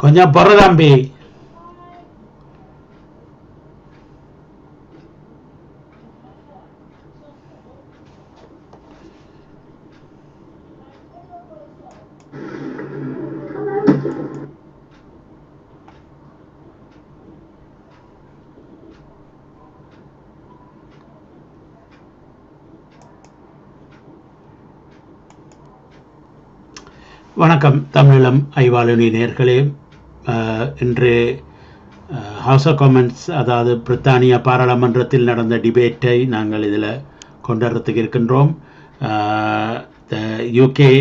கொஞ்சம் பொறு தம்பி. வணக்கம் தமிழம் ஐவாளொலி நேயர்களே. இன்று ஹவுஸ் ஆஃப் காமன்ஸ், அதாவது பிரித்தானியா பாராளுமன்றத்தில் நடந்த டிபேட்டை நாங்கள் இதில் கொண்டுவரத்துக்கு இருக்கின்றோம். UK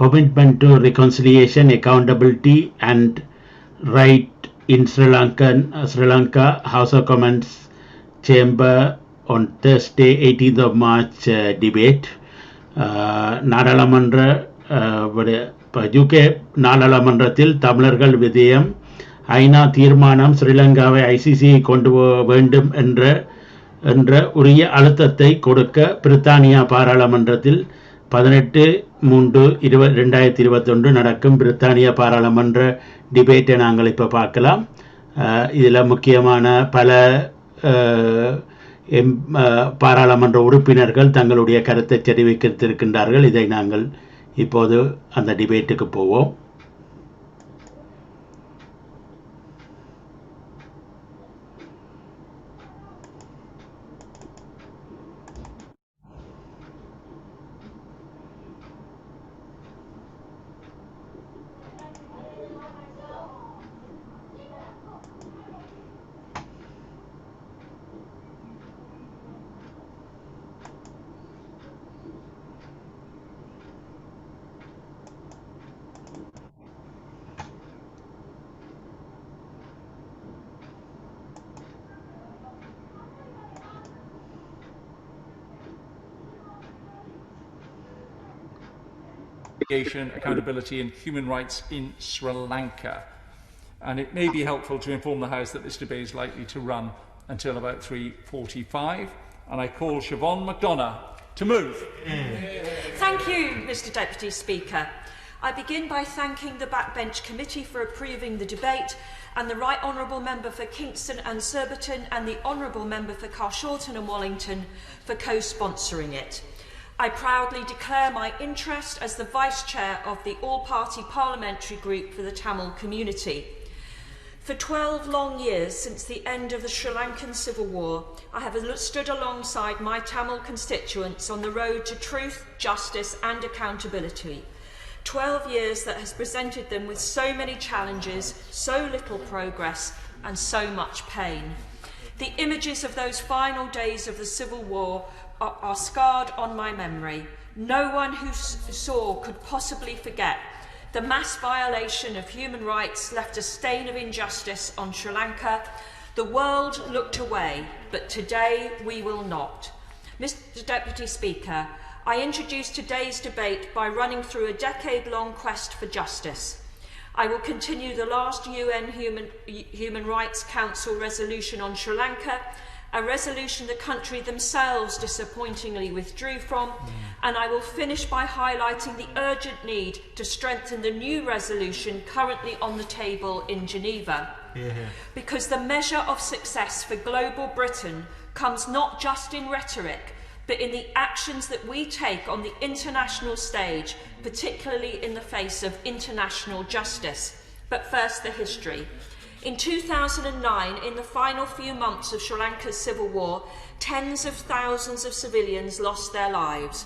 commitment to reconciliation, accountability and right in Sri Lanka House of Commons chamber on Thursday 18th of March debate. நாடாளுமன்ற யூகே நாடாளுமன்றத்தில் தமிழர்கள் விஜயம், ஐநா தீர்மானம், ஸ்ரீலங்காவை ஐசிசியை கொண்டு வேண்டும் என்ற உரிய அழுத்தத்தை கொடுக்க பிரித்தானியா பாராளுமன்றத்தில் 18/3/2021 நடக்கும் பிரித்தானியா பாராளுமன்ற டிபேட்டை நாங்கள் இப்போ பார்க்கலாம். இதில் முக்கியமான பல பாராளுமன்ற உறுப்பினர்கள் தங்களுடைய கருத்தை தெரிவித்திருக்கின்றார்கள். இதை நாங்கள் இப்போது அந்த டிபேட்டுக்கு போவோம். Accountability and human rights in Sri Lanka. And it may be helpful to inform the House that this debate is likely to run until about 3:45. And I call Siobhan McDonough to move. Thank you, Mr Deputy Speaker. I begin by thanking the Backbench Committee for approving the debate, and the Right Honourable Member for Kingston and Surbiton and the Honourable Member for Carshalton and Wallington for co-sponsoring it. I proudly declare my interest as the Vice Chair of the All-Party Parliamentary Group for the Tamil Community. For 12 long years since the end of the Sri Lankan Civil War, I have stood alongside my Tamil constituents on the road to truth, justice and accountability. 12 years that has presented them with so many challenges, so little progress and so much pain. The images of those final days of the Civil War are scarred on my memory. No one who saw could possibly forget. The mass violation of human rights left a stain of injustice on Sri Lanka. The world looked away, but today we will not. Mr Deputy Speaker, I introduce today's debate by running through a decade-long quest for justice. I will continue the last UN Human Rights Council resolution on Sri Lanka, a resolution the country themselves disappointingly withdrew from, and I will finish by highlighting the urgent need to strengthen the new resolution currently on the table in Geneva. Because the measure of success for global Britain comes not just in rhetoric, but in the actions that we take on the international stage, particularly in the face of international justice. But first, the history. In 2009, in the final few months of Sri Lanka's civil war, tens of thousands of civilians lost their lives.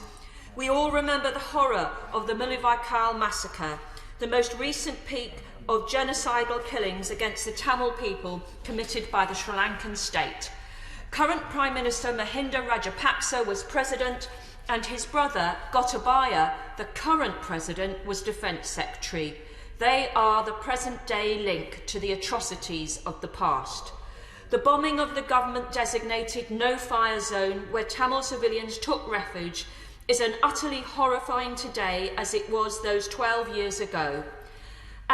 We all remember the horror of the Mullawaikal massacre, the most recent peak of genocidal killings against the Tamil people committed by the Sri Lankan state. Current Prime Minister Mahinda Rajapaksa was president, and his brother Gotabaya, the current president, was Defence Secretary. They are the present-day link to the atrocities of the past. The bombing of the government-designated no-fire zone where Tamil civilians took refuge is as utterly horrifying today as it was those 12 years ago.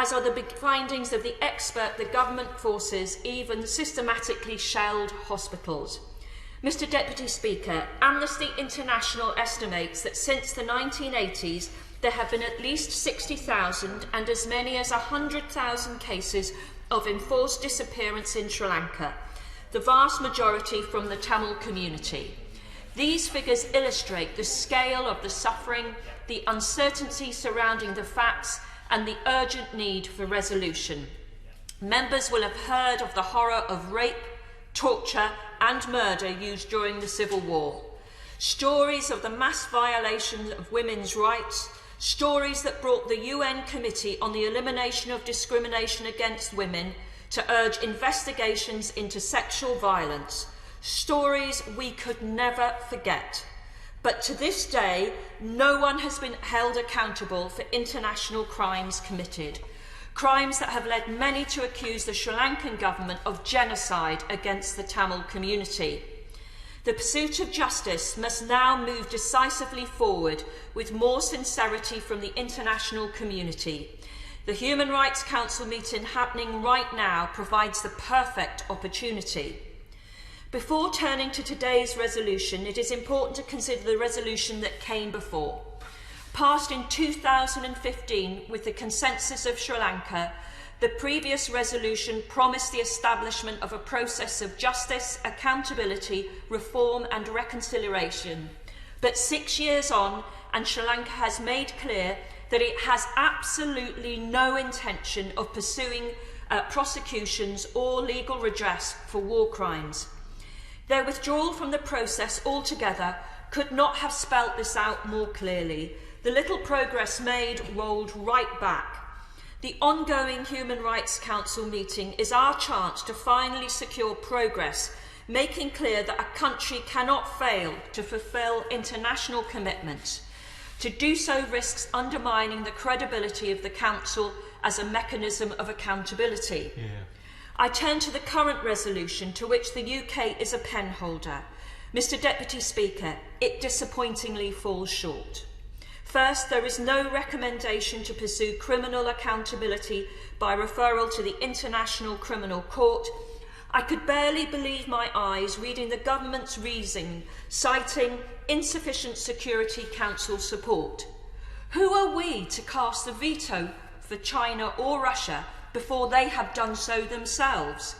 As are the big findings of the expert the government forces even systematically shelled hospitals. Mr Deputy Speaker, Amnesty International estimates that since the 1980s, There have been at least 60,000 and as many as 100,000 cases of enforced disappearance in Sri Lanka, the vast majority from the Tamil community. These figures illustrate the scale of the suffering, the uncertainty surrounding the facts, and the urgent need for resolution. Members will have heard of the horror of rape, torture, and murder used during the Civil War. Stories of the mass violation of women's rights, stories that brought the UN Committee on the Elimination of Discrimination Against Women to urge investigations into sexual violence, stories we could never forget. But to this day, no one has been held accountable for international crimes committed, crimes that have led many to accuse the Sri Lankan government of genocide against the Tamil community. The pursuit of justice must now move decisively forward with more sincerity from the international community. The Human Rights Council meeting happening right now provides the perfect opportunity. Before turning to today's resolution, it is important to consider the resolution that came before. Passed in 2015 with the consensus of Sri Lanka, the previous resolution promised the establishment of a process of justice, accountability, reform and reconciliation. But 6 years on, and Sri Lanka has made clear that it has absolutely no intention of pursuing prosecutions or legal redress for war crimes. Their withdrawal from the process altogether could not have spelt this out more clearly. The little progress made rolled right back. The ongoing Human Rights Council meeting is our chance to finally secure progress, making clear that a country cannot fail to fulfil international commitments. To do so risks undermining the credibility of the Council as a mechanism of accountability. I turn to the current resolution to which the UK is a penholder. Mr Deputy Speaker, it disappointingly falls short. First, there is no recommendation to pursue criminal accountability by referral to the International Criminal Court. I could barely believe my eyes reading the government's reasoning, citing insufficient Security Council support. Who are we to cast the veto for China or Russia before they have done so themselves?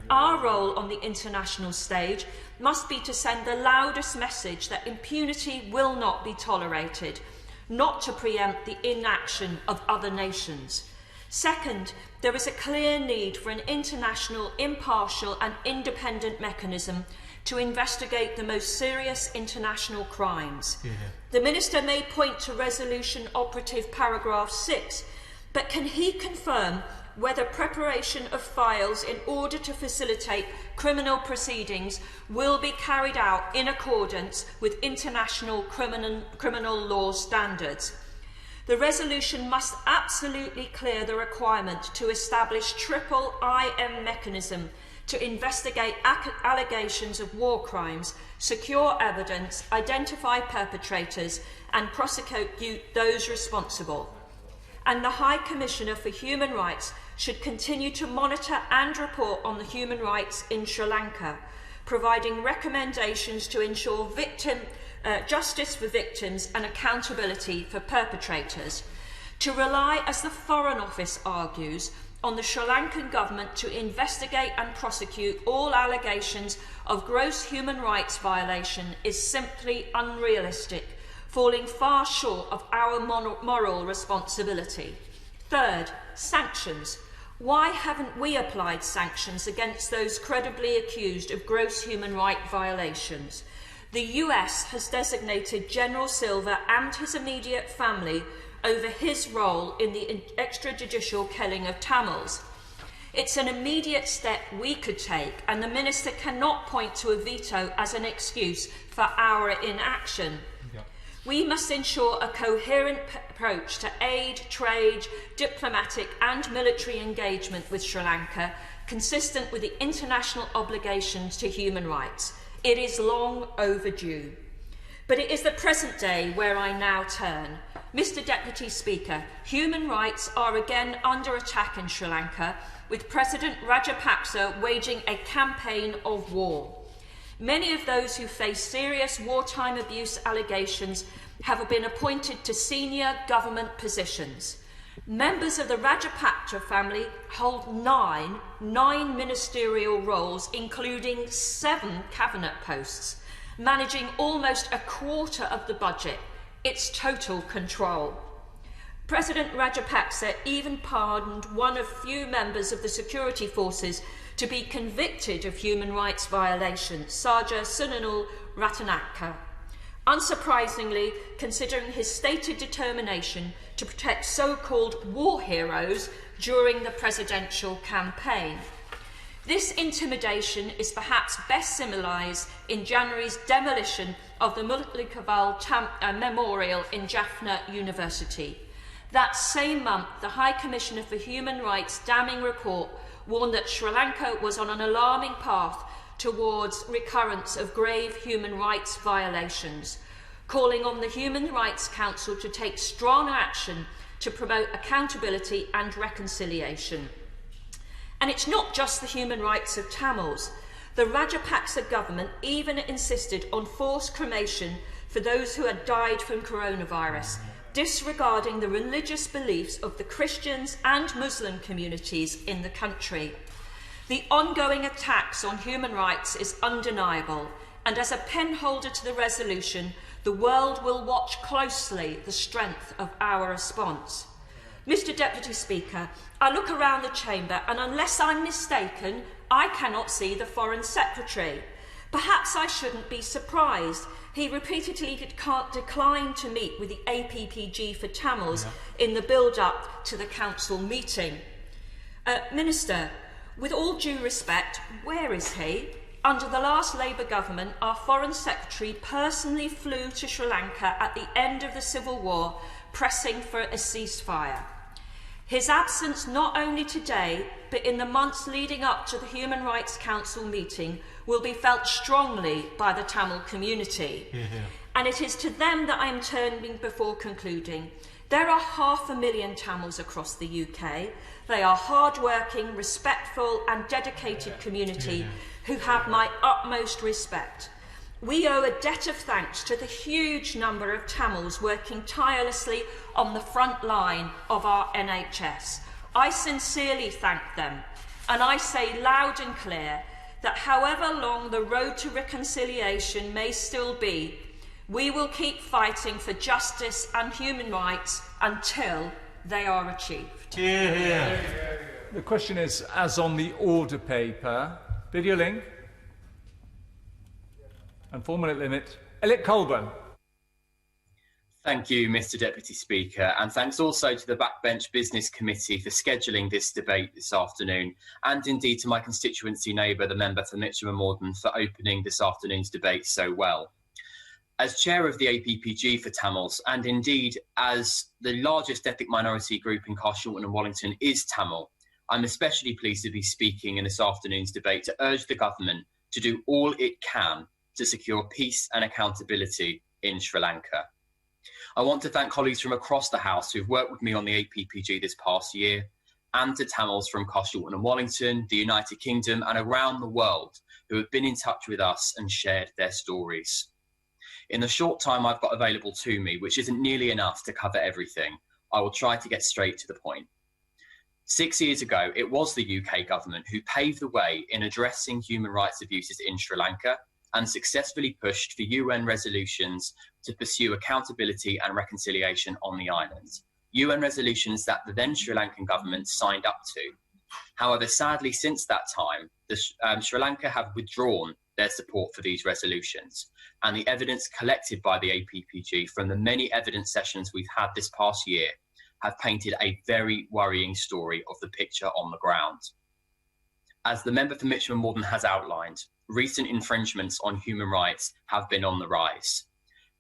Our role on the international stage must be to send the loudest message that impunity will not be tolerated, not to preempt the inaction of other nations. Second, there is a clear need for an international, impartial and independent mechanism to investigate the most serious international crimes. The Minister may point to Resolution Operative Paragraph 6, but can he confirm whether preparation of files in order to facilitate criminal proceedings will be carried out in accordance with international criminal law standards? The resolution must absolutely clear the requirement to establish triple IM mechanism to investigate allegations of war crimes, secure evidence, identify perpetrators and prosecute those responsible. And the High Commissioner for Human Rights should continue to monitor and report on the human rights in Sri Lanka, providing recommendations to ensure justice for victims and accountability for perpetrators. To rely, as the Foreign Office argues, on the Sri Lankan government to investigate and prosecute all allegations of gross human rights violation is simply unrealistic, falling far short of our moral responsibility. Third, sanctions. Why haven't we applied sanctions against those credibly accused of gross human rights violations? The US has designated General Silva and his immediate family over his role in the extrajudicial killing of Tamils. It's an immediate step we could take, and the Minister cannot point to a veto as an excuse for our inaction. We must ensure a coherent approach to aid, trade, diplomatic and military engagement with Sri Lanka, consistent with the international obligations to human rights. It is long overdue. But it is the present day where I now turn. Mr Deputy Speaker, human rights are again under attack in Sri Lanka, with President Rajapaksa waging a campaign of war. Many of those who face serious wartime abuse allegations have been appointed to senior government positions. Members of the Rajapaksa family hold nine ministerial roles, including 7 cabinet posts, managing almost a quarter of the budget. It's total control. President Rajapaksa even pardoned one of few members of the security forces to be convicted of human rights violations, Saja Sunanul Ratanaka. Unsurprisingly, considering his stated determination to protect so-called war heroes during the presidential campaign. This intimidation is perhaps best symbolised in January's demolition of the Mutlikaval Memorial in Jaffna University. That same month, the High Commissioner for Human Rights' damning report warned that Sri Lanka was on an alarming path towards recurrence of grave human rights violations, calling on the Human Rights Council to take strong action to promote accountability and reconciliation. And it's not just the human rights of Tamils. The Rajapaksa government even insisted on forced cremation for those who had died from coronavirus, disregarding the religious beliefs of the Christians and Muslim communities in the country. The ongoing attacks on human rights is undeniable, and as a penholder to the resolution, the world will watch closely the strength of our response. Mr. Deputy Speaker, I look around the chamber and unless I'm mistaken, I cannot see the Foreign Secretary. Perhaps I shouldn't be surprised. He repeatedly declined to meet with the APPG for Tamils in the build-up to the Council meeting. Minister, with all due respect, where is he? Under the last Labour government, our Foreign Secretary personally flew to Sri Lanka at the end of the civil war, pressing for a ceasefire. His absence not only today, but in the months leading up to the Human Rights Council meeting will be felt strongly by the Tamil community. And it is to them that I am turning before concluding. There are 500,000 Tamils across the UK. They are hard-working, respectful and dedicated community who have my utmost respect. We owe a debt of thanks to the huge number of Tamils working tirelessly on the front line of our NHS. I sincerely thank them, and I say loud and clear that however long the road to reconciliation may still be, we will keep fighting for justice and human rights until they are achieved. The question is, as on the order paper, video link and 4-minute limit. Elliot Colburn. Thank you, Mr. Deputy Speaker, and thanks also to the Backbench Business Committee for scheduling this debate this afternoon, and indeed to my constituency neighbour, the member for Mitcham and Morden, for opening this afternoon's debate so well. As chair of the APPG for Tamils, and indeed as the largest ethnic minority group in Carshalton and Wallington is Tamil, I'm especially pleased to be speaking in this afternoon's debate to urge the government to do all it can to secure peace and accountability in Sri Lanka. I want to thank colleagues from across the House who've worked with me on the APPG this past year, and to Tamils from Carshalton and Wallington, the United Kingdom and around the world who have been in touch with us and shared their stories. In the short time I've got available to me, which isn't nearly enough to cover everything, I will try to get straight to the point. 6 years ago, it was the UK government who paved the way in addressing human rights abuses in Sri Lanka and successfully pushed for UN resolutions to pursue accountability and reconciliation on the island. UN resolutions that the then Sri Lankan government signed up to. However, sadly, since that time, Sri Lanka have withdrawn their support for these resolutions, and the evidence collected by the APPG from the many evidence sessions we've had this past year have painted a very worrying story of the picture on the ground. As the member for Mitcham and Morden has outlined, recent infringements on human rights have been on the rise.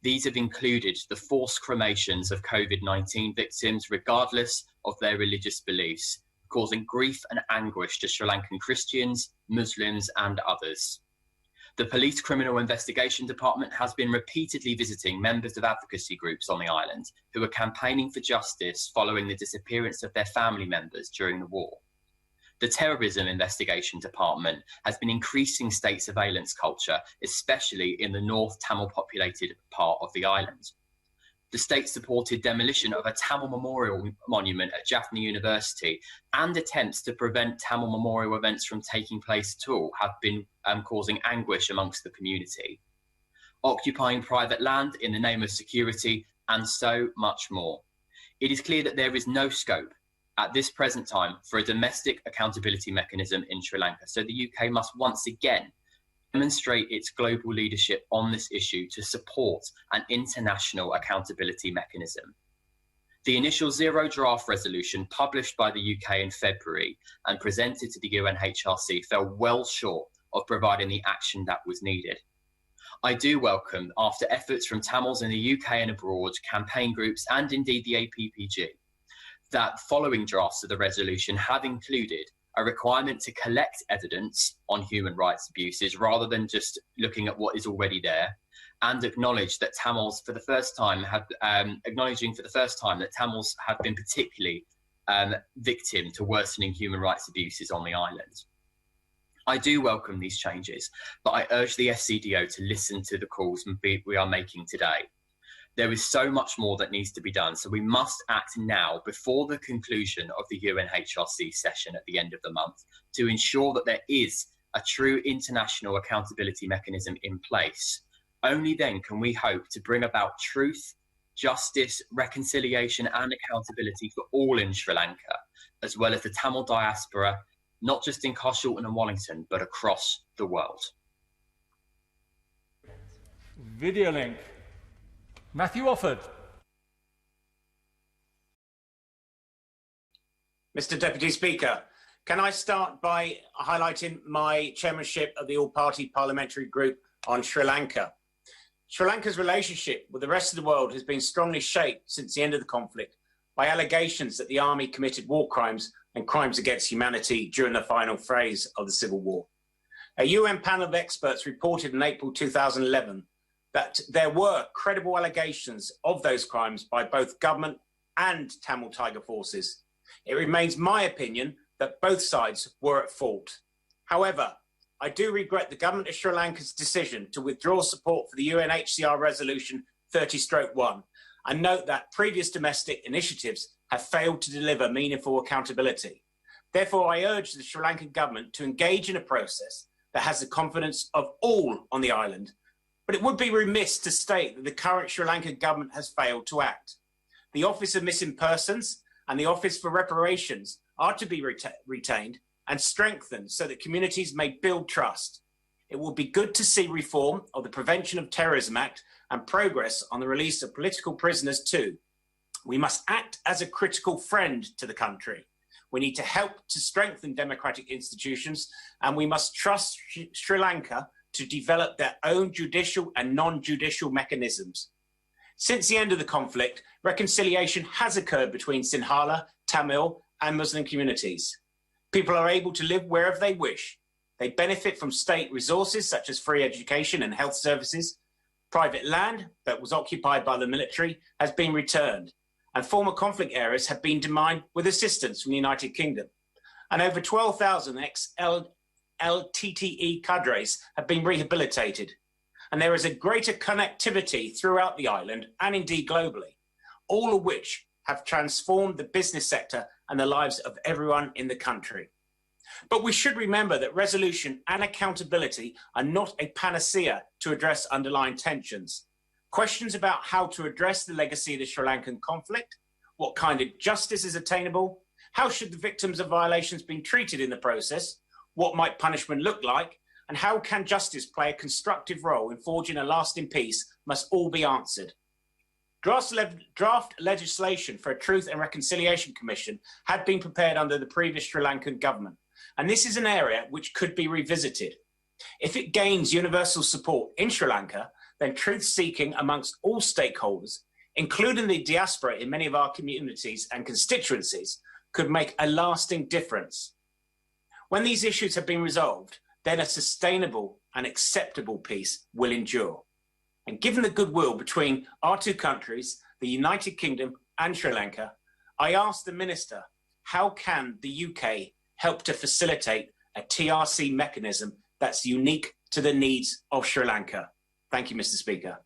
These have included the forced cremations of COVID-19 victims, regardless of their religious beliefs, causing grief and anguish to Sri Lankan Christians, Muslims, and others. The Police Criminal Investigation Department has been repeatedly visiting members of advocacy groups on the island who are campaigning for justice following the disappearance of their family members during the war. The Terrorism Investigation Department has been increasing state surveillance culture, especially in the North Tamil populated part of the island. The state-supported demolition of a Tamil memorial monument at Jaffna University and attempts to prevent Tamil memorial events from taking place at all have been causing anguish amongst the community. Occupying private land in the name of security, and so much more. It is clear that there is no scope at this present time for a domestic accountability mechanism in Sri Lanka, so the UK must once again demonstrate its global leadership on this issue to support an international accountability mechanism. The initial zero draft resolution published by the UK in February and presented to the UNHRC fell well short of providing the action that was needed. I do welcome, after efforts from Tamils in the UK and abroad, campaign groups and indeed the APPG, that following drafts of the resolution have included a requirement to collect evidence on human rights abuses rather than just looking at what is already there, and acknowledge that Tamils for the first time have that Tamils have been particularly victim to worsening human rights abuses on the island. I do welcome these changes, but I urge the SCDO to listen to the calls we are making today. There is so much more that needs to be done, so we must act now before the conclusion of the UNHRC session at the end of the month to ensure that there is a true international accountability mechanism in place. Only then can we hope to bring about truth, justice, reconciliation and accountability for all in Sri Lanka, as well as the Tamil diaspora, not just in Carshalton and Wellington, but across the world. Video link. Matthew Offord. Mr. Deputy Speaker, can I start by highlighting my chairmanship of the All-Party Parliamentary Group on Sri Lanka? Sri Lanka's relationship with the rest of the world has been strongly shaped since the end of the conflict by allegations that the army committed war crimes and crimes against humanity during the final phase of the civil war. A UN panel of experts reported in April 2011 that there were credible allegations of those crimes by both government and Tamil Tiger forces. It remains my opinion that both sides were at fault. However, I do regret the government of Sri Lanka's decision to withdraw support for the UNHCR Resolution 30/1 and note that previous domestic initiatives have failed to deliver meaningful accountability. Therefore, I urge the Sri Lankan government to engage in a process that has the confidence of all on the island. But it would be remiss to state that the current Sri Lankan government has failed to act. The Office of Missing Persons and the Office for Reparations are to be retained and strengthened so that communities may build trust. It will be good to see reform of the Prevention of Terrorism Act and progress on the release of political prisoners too. We must act as a critical friend to the country. We need to help to strengthen democratic institutions, and we must trust Sri Lanka to develop their own judicial and non-judicial mechanisms. Since the end of the conflict, reconciliation has occurred between Sinhala, Tamil, and Muslim communities. People are able to live wherever they wish. They benefit from state resources such as free education and health services. Private land that was occupied by the military has been returned, and former conflict areas have been demined with assistance from the United Kingdom. And over 12,000 ex-LTTE cadres have been rehabilitated. And there is a greater connectivity throughout the island and indeed globally, all of which have transformed the business sector and the lives of everyone in the country. But we should remember that resolution and accountability are not a panacea to address underlying tensions. Questions about how to address the legacy of the Sri Lankan conflict, what kind of justice is attainable, how should the victims of violations be treated in the process, what might punishment look like, and how can justice play a constructive role in forging a lasting peace must all be answered. Draft legislation for a Truth and Reconciliation Commission had been prepared under the previous Sri Lankan government, and this is an area which could be revisited. If it gains universal support in Sri Lanka, then truth-seeking amongst all stakeholders, including the diaspora in many of our communities and constituencies, could make a lasting difference. When these issues have been resolved, then a sustainable and acceptable peace will endure. And given the goodwill between our two countries, the United Kingdom and Sri Lanka, I asked the Minister, how can the UK help to facilitate a TRC mechanism that's unique to the needs of Sri Lanka. Thank you, Mr. Speaker.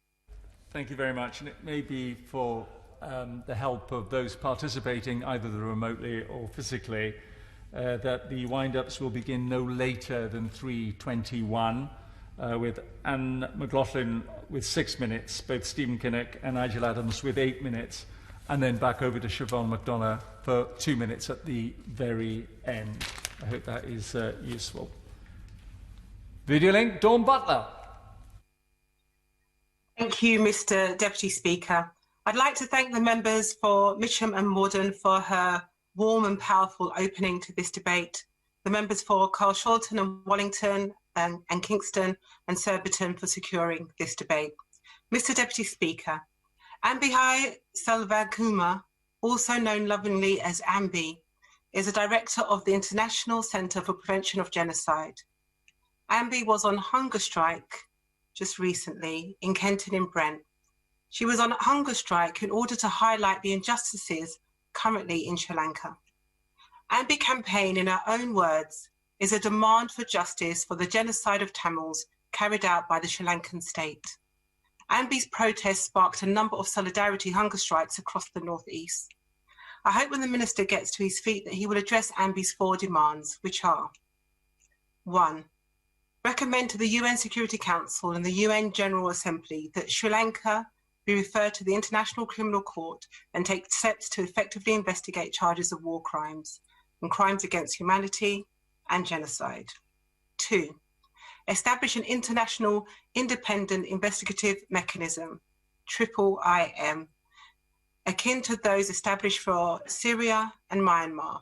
Thank you very much. And it may be for the help of those participating either remotely or physically that the wind-ups will begin no later than 3:21 with Anne McLaughlin with 6 minutes, both Stephen Kinnock and Nigel Adams with 8 minutes, and then back over to Siobhan McDonough for 2 minutes at the very end. I hope that is useful. Video link, Dawn Butler. Thank you, Mr. Deputy Speaker. I'd like to thank the members for Mitcham and Morden for her warm and powerful opening to this debate, the members for Carl Sholton and Wellington and Kingston and Surbiton for securing this debate. Mr. Deputy Speaker, Ambihai Selvakumar, also known lovingly as Ambi, is a director of the International Centre for Prevention of Genocide. Ambi was on hunger strike just recently in Kenton in Brent. She was on hunger strike in order to highlight the injustices currently in Sri Lanka. Ambi campaign, in her own words, is a demand for justice for the genocide of Tamils carried out by the Sri Lankan state. Ambi's protest sparked a number of solidarity hunger strikes across the northeast. I hope when the Minister gets to his feet that he will address Ambi's 4 demands, which are: 1. Recommend to the UN Security Council and the UN General Assembly that Sri Lanka be referred to the International Criminal Court and take steps to effectively investigate charges of war crimes and crimes against humanity and genocide. 2. Establish an international independent investigative mechanism, IIIM, akin to those established for Syria and Myanmar,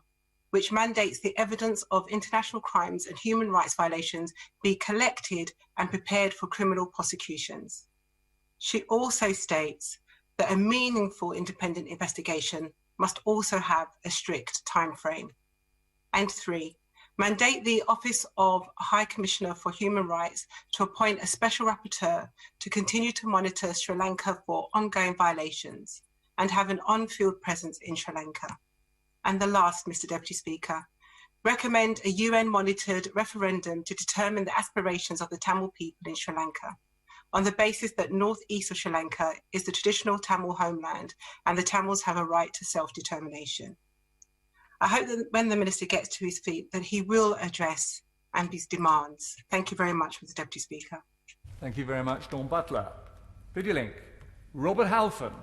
which mandates the evidence of international crimes and human rights violations be collected and prepared for criminal prosecutions. She also states that a meaningful independent investigation must also have a strict time frame. And 3, mandate the Office of High Commissioner for Human Rights to appoint a special rapporteur to continue to monitor Sri Lanka for ongoing violations and have an on-field presence in Sri Lanka. And the last, Mr. Deputy Speaker, recommend a UN-monitored referendum to determine the aspirations of the Tamil people in Sri Lanka, on the basis that northeast of Sri Lanka is the traditional Tamil homeland and the Tamils have a right to self-determination. I hope that when the Minister gets to his feet that he will address Ambi's demands. Thank you very much, Mr. Deputy Speaker. Thank you very much, Dawn Butler. Video link, Robert Halfon.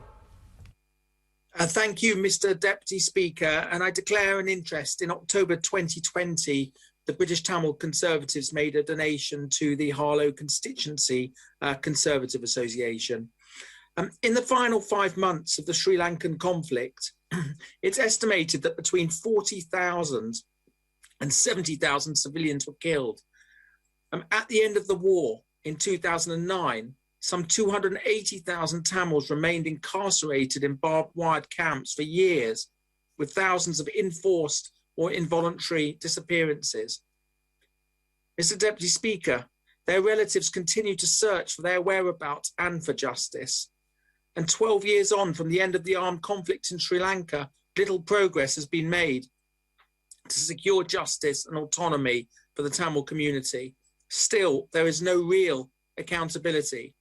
Thank you, Mr. Deputy Speaker, and I declare an interest. In October 2020, the British Tamil Conservatives made a donation to the Harlow Constituency Conservative Association. In the final 5 months of the Sri Lankan conflict, it's estimated that between 40,000 and 70,000 civilians were killed. At the end of the war in 2009, some 280,000 Tamils remained incarcerated in barbed wire camps for years, with thousands of enforced or involuntary disappearances. Mr. Deputy Speaker, their relatives continue to search for their whereabouts and for justice. And 12 years on from the end of the armed conflict in Sri Lanka, little progress has been made to secure justice and autonomy for the Tamil community. Still, there is no real accountability.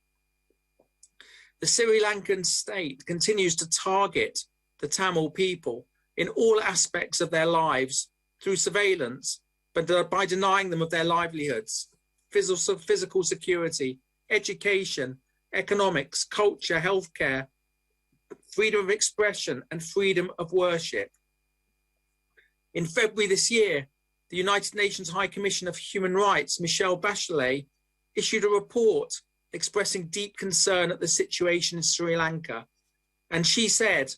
The Sri Lankan state continues to target the Tamil people in all aspects of their lives through surveillance, but by denying them of their livelihoods, physical security, education, economics, culture, healthcare, freedom of expression, and freedom of worship. In February this year, the United Nations High Commissioner for Human Rights, Michelle Bachelet, issued a report expressing deep concern at the situation in Sri Lanka. And she said,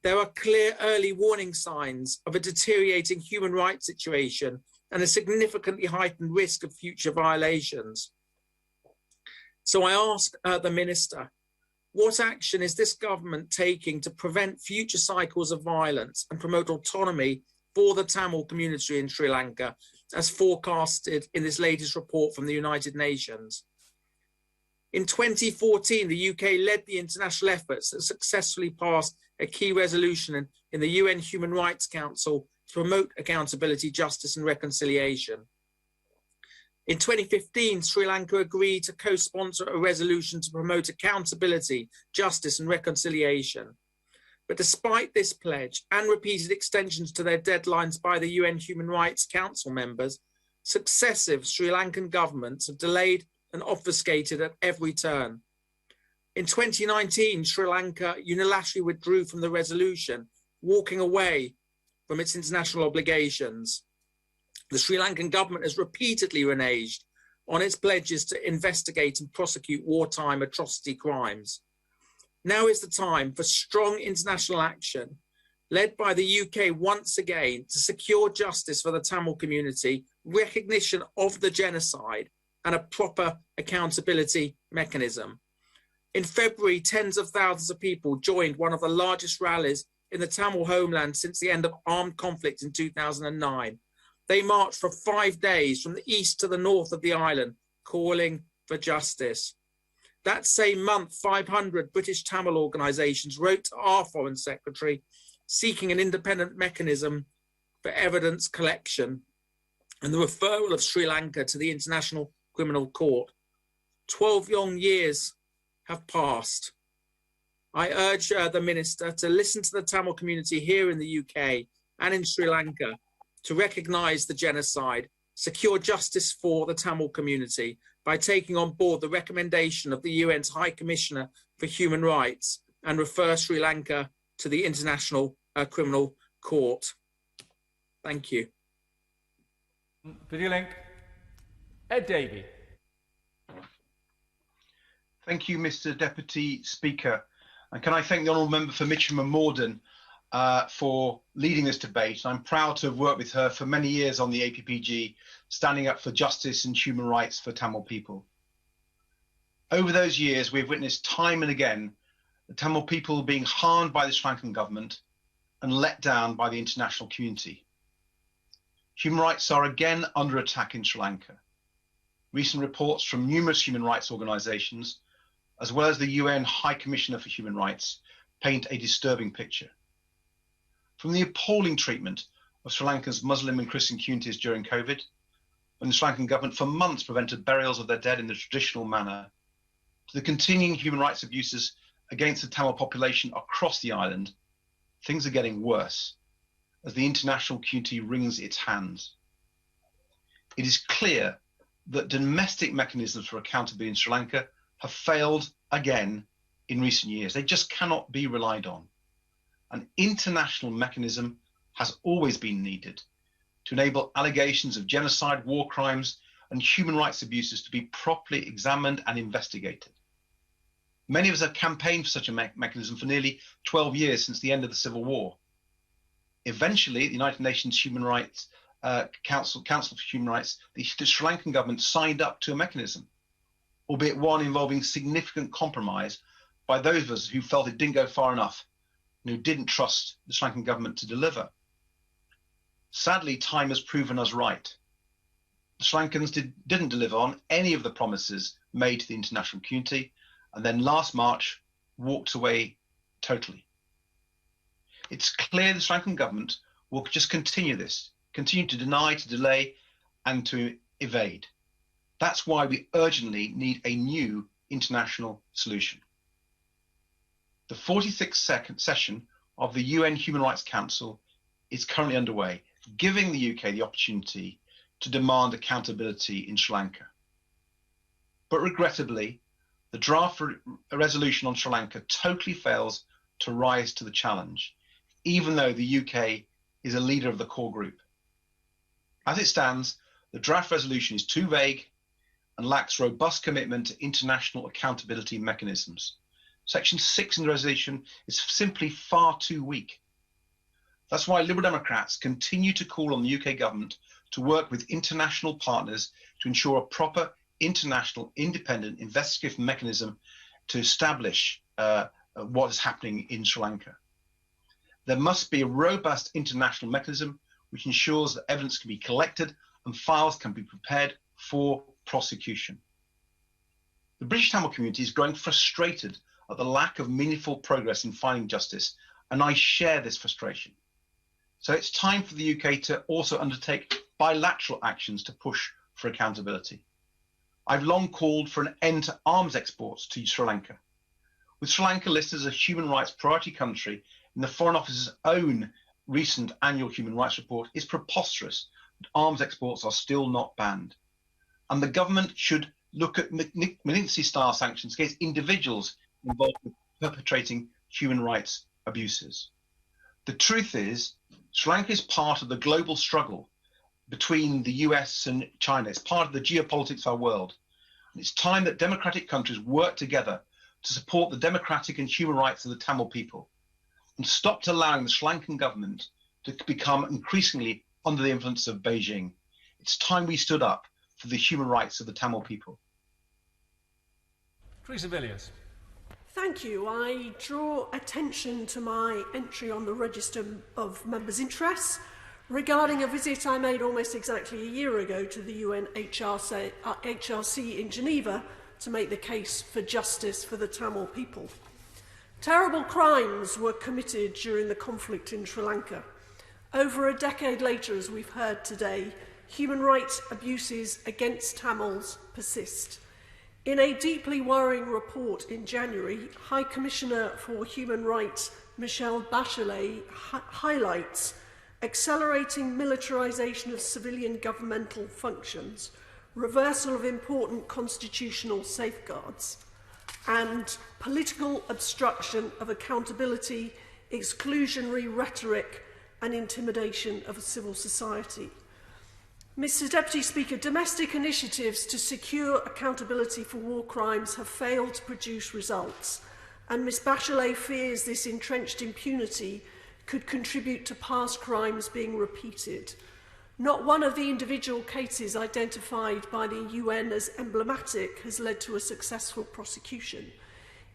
there are clear early warning signs of a deteriorating human rights situation and a significantly heightened risk of future violations. So I ask the Minister, what action is this government taking to prevent future cycles of violence and promote autonomy for the Tamil community in Sri Lanka, as forecasted in this latest report from the United Nations? In 2014, the UK led the international efforts that successfully passed a key resolution in the UN Human Rights Council to promote accountability, justice and reconciliation. In 2015, Sri Lanka agreed to co-sponsor a resolution to promote accountability, justice and reconciliation. But despite this pledge and repeated extensions to their deadlines by the UN Human Rights Council members, successive Sri Lankan governments have delayed and obfuscated at every turn. In 2019, Sri Lanka unilaterally withdrew from the resolution, walking away from its international obligations. The Sri Lankan government has repeatedly reneged on its pledges to investigate and prosecute wartime atrocity crimes. Now is the time for strong international action, led by the UK once again, to secure justice for the Tamil community, recognition of the genocide, and a proper accountability mechanism. In February, tens of thousands of people joined one of the largest rallies in the Tamil homeland since the end of armed conflict in 2009. They marched for 5 days from the east to the north of the island, calling for justice. That same month, 500 British Tamil organisations wrote to our Foreign Secretary seeking an independent mechanism for evidence collection and the referral of Sri Lanka to the International Criminal Court. 12 long years have passed. I urge the Minister to listen to the Tamil community here in the UK and in Sri Lanka to recognise the genocide, secure justice for the Tamil community by taking on board the recommendation of the UN's High Commissioner for Human Rights and refer Sri Lanka to the International Criminal Court. Thank you. Video link. Ed Davey. Thank you, Mr. Deputy Speaker. And can I thank the Honourable Member for Mitcham and Morden for leading this debate. I'm proud to have worked with her for many years on the APPG, standing up for justice and human rights for Tamil people. Over those years, we've witnessed time and again the Tamil people being harmed by the Sri Lankan government and let down by the international community. Human rights are again under attack in Sri Lanka. Recent reports from numerous human rights organisations, as well as the UN High Commissioner for Human Rights, paint a disturbing picture. From the appalling treatment of Sri Lanka's Muslim and Christian communities during COVID, when the Sri Lankan government for months prevented burials of their dead in the traditional manner, to the continuing human rights abuses against the Tamil population across the island, things are getting worse as the international community wrings its hands. It is clear that domestic mechanisms for accountability in Sri Lanka have failed again in recent years. They just cannot be relied on. An international mechanism has always been needed to enable allegations of genocide, war crimes, and human rights abuses to be properly examined and investigated. Many of us have campaigned for such a mechanism for nearly 12 years since the end of the Civil War. Eventually, the United Nations Human Rights Council for Human Rights, the Sri Lankan government signed up to a mechanism, albeit one involving significant compromise by those of us who felt it didn't go far enough and who didn't trust the Sri Lankan government to deliver. Sadly, time has proven us right. The Sri Lankans didn't deliver on any of the promises made to the international community, and then last March walked away totally. It's clear the Sri Lankan government will just continue to deny, to delay, and to evade. That's why we urgently need a new international solution. The 46th session of the UN Human Rights Council is currently underway, giving the UK the opportunity to demand accountability in Sri Lanka. But regrettably, the draft resolution on Sri Lanka totally fails to rise to the challenge, even though the UK is a leader of the core group. As it stands, the draft resolution is too vague and lacks robust commitment to international accountability mechanisms. Section 6 in the resolution is simply far too weak. That's why Liberal Democrats continue to call on the UK government to work with international partners to ensure a proper international independent investigative mechanism to establish what is happening in Sri Lanka. There must be a robust international mechanism which ensures that evidence can be collected and files can be prepared for prosecution. The British Tamil community is growing frustrated at the lack of meaningful progress in finding justice, and I share this frustration. So it's time for the UK to also undertake bilateral actions to push for accountability. I've long called for an end to arms exports to Sri Lanka. With Sri Lanka listed as a human rights priority country in the Foreign Office's own recent annual human rights report, it's preposterous that arms exports are still not banned. And the government should look at Magnitsky-style sanctions against individuals involved in perpetrating human rights abuses. The truth is, Sri Lanka is part of the global struggle between the US and China. It's part of the geopolitics of our world. And it's time that democratic countries work together to support the democratic and human rights of the Tamil people and stopped allowing the Sri Lankan government to become increasingly under the influence of Beijing. It's time we stood up for the human rights of the Tamil people. Teresa Villiers. Thank you. I draw attention to my entry on the register of members' interests regarding a visit I made almost exactly a year ago to the UN HRC in Geneva to make the case for justice for the Tamil people. Terrible crimes were committed during the conflict in Sri Lanka. Over a decade later, as we've heard today, human rights abuses against Tamils persist. In a deeply worrying report in January, High Commissioner for Human Rights Michelle Bachelet highlights accelerating militarisation of civilian governmental functions, reversal of important constitutional safeguards, and political obstruction of accountability, exclusionary rhetoric, and intimidation of civil society. Mr. Deputy Speaker, domestic initiatives to secure accountability for war crimes have failed to produce results, and Ms. Bachelet fears this entrenched impunity could contribute to past crimes being repeated. Not one of the individual cases identified by the UN as emblematic has led to a successful prosecution.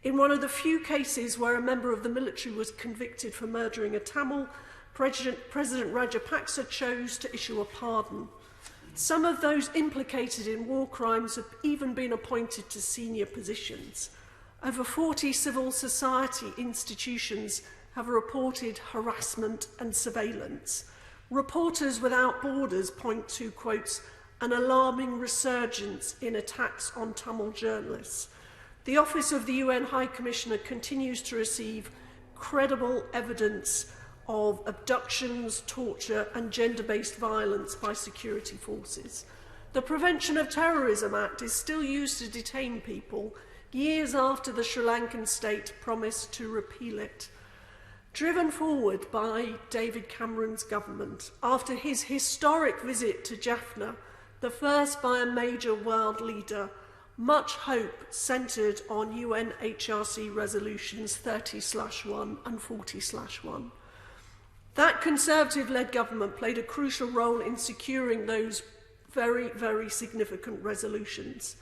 In one of the few cases where a member of the military was convicted for murdering a Tamil, President Rajapaksa chose to issue a pardon. Some of those implicated in war crimes have even been appointed to senior positions. Over 40 civil society institutions have reported harassment and surveillance. Reporters Without Borders point to, quotes, an alarming resurgence in attacks on Tamil journalists. The Office of the UN High Commissioner continues to receive credible evidence of abductions, torture and gender-based violence by security forces. The Prevention of Terrorism Act is still used to detain people years after the Sri Lankan state promised to repeal it. Driven forward by David Cameron's government, after his historic visit to Jaffna, the first by a major world leader, much hope centred on UNHRC resolutions 30/1 and 40/1. That Conservative-led government played a crucial role in securing those very, very significant resolutions.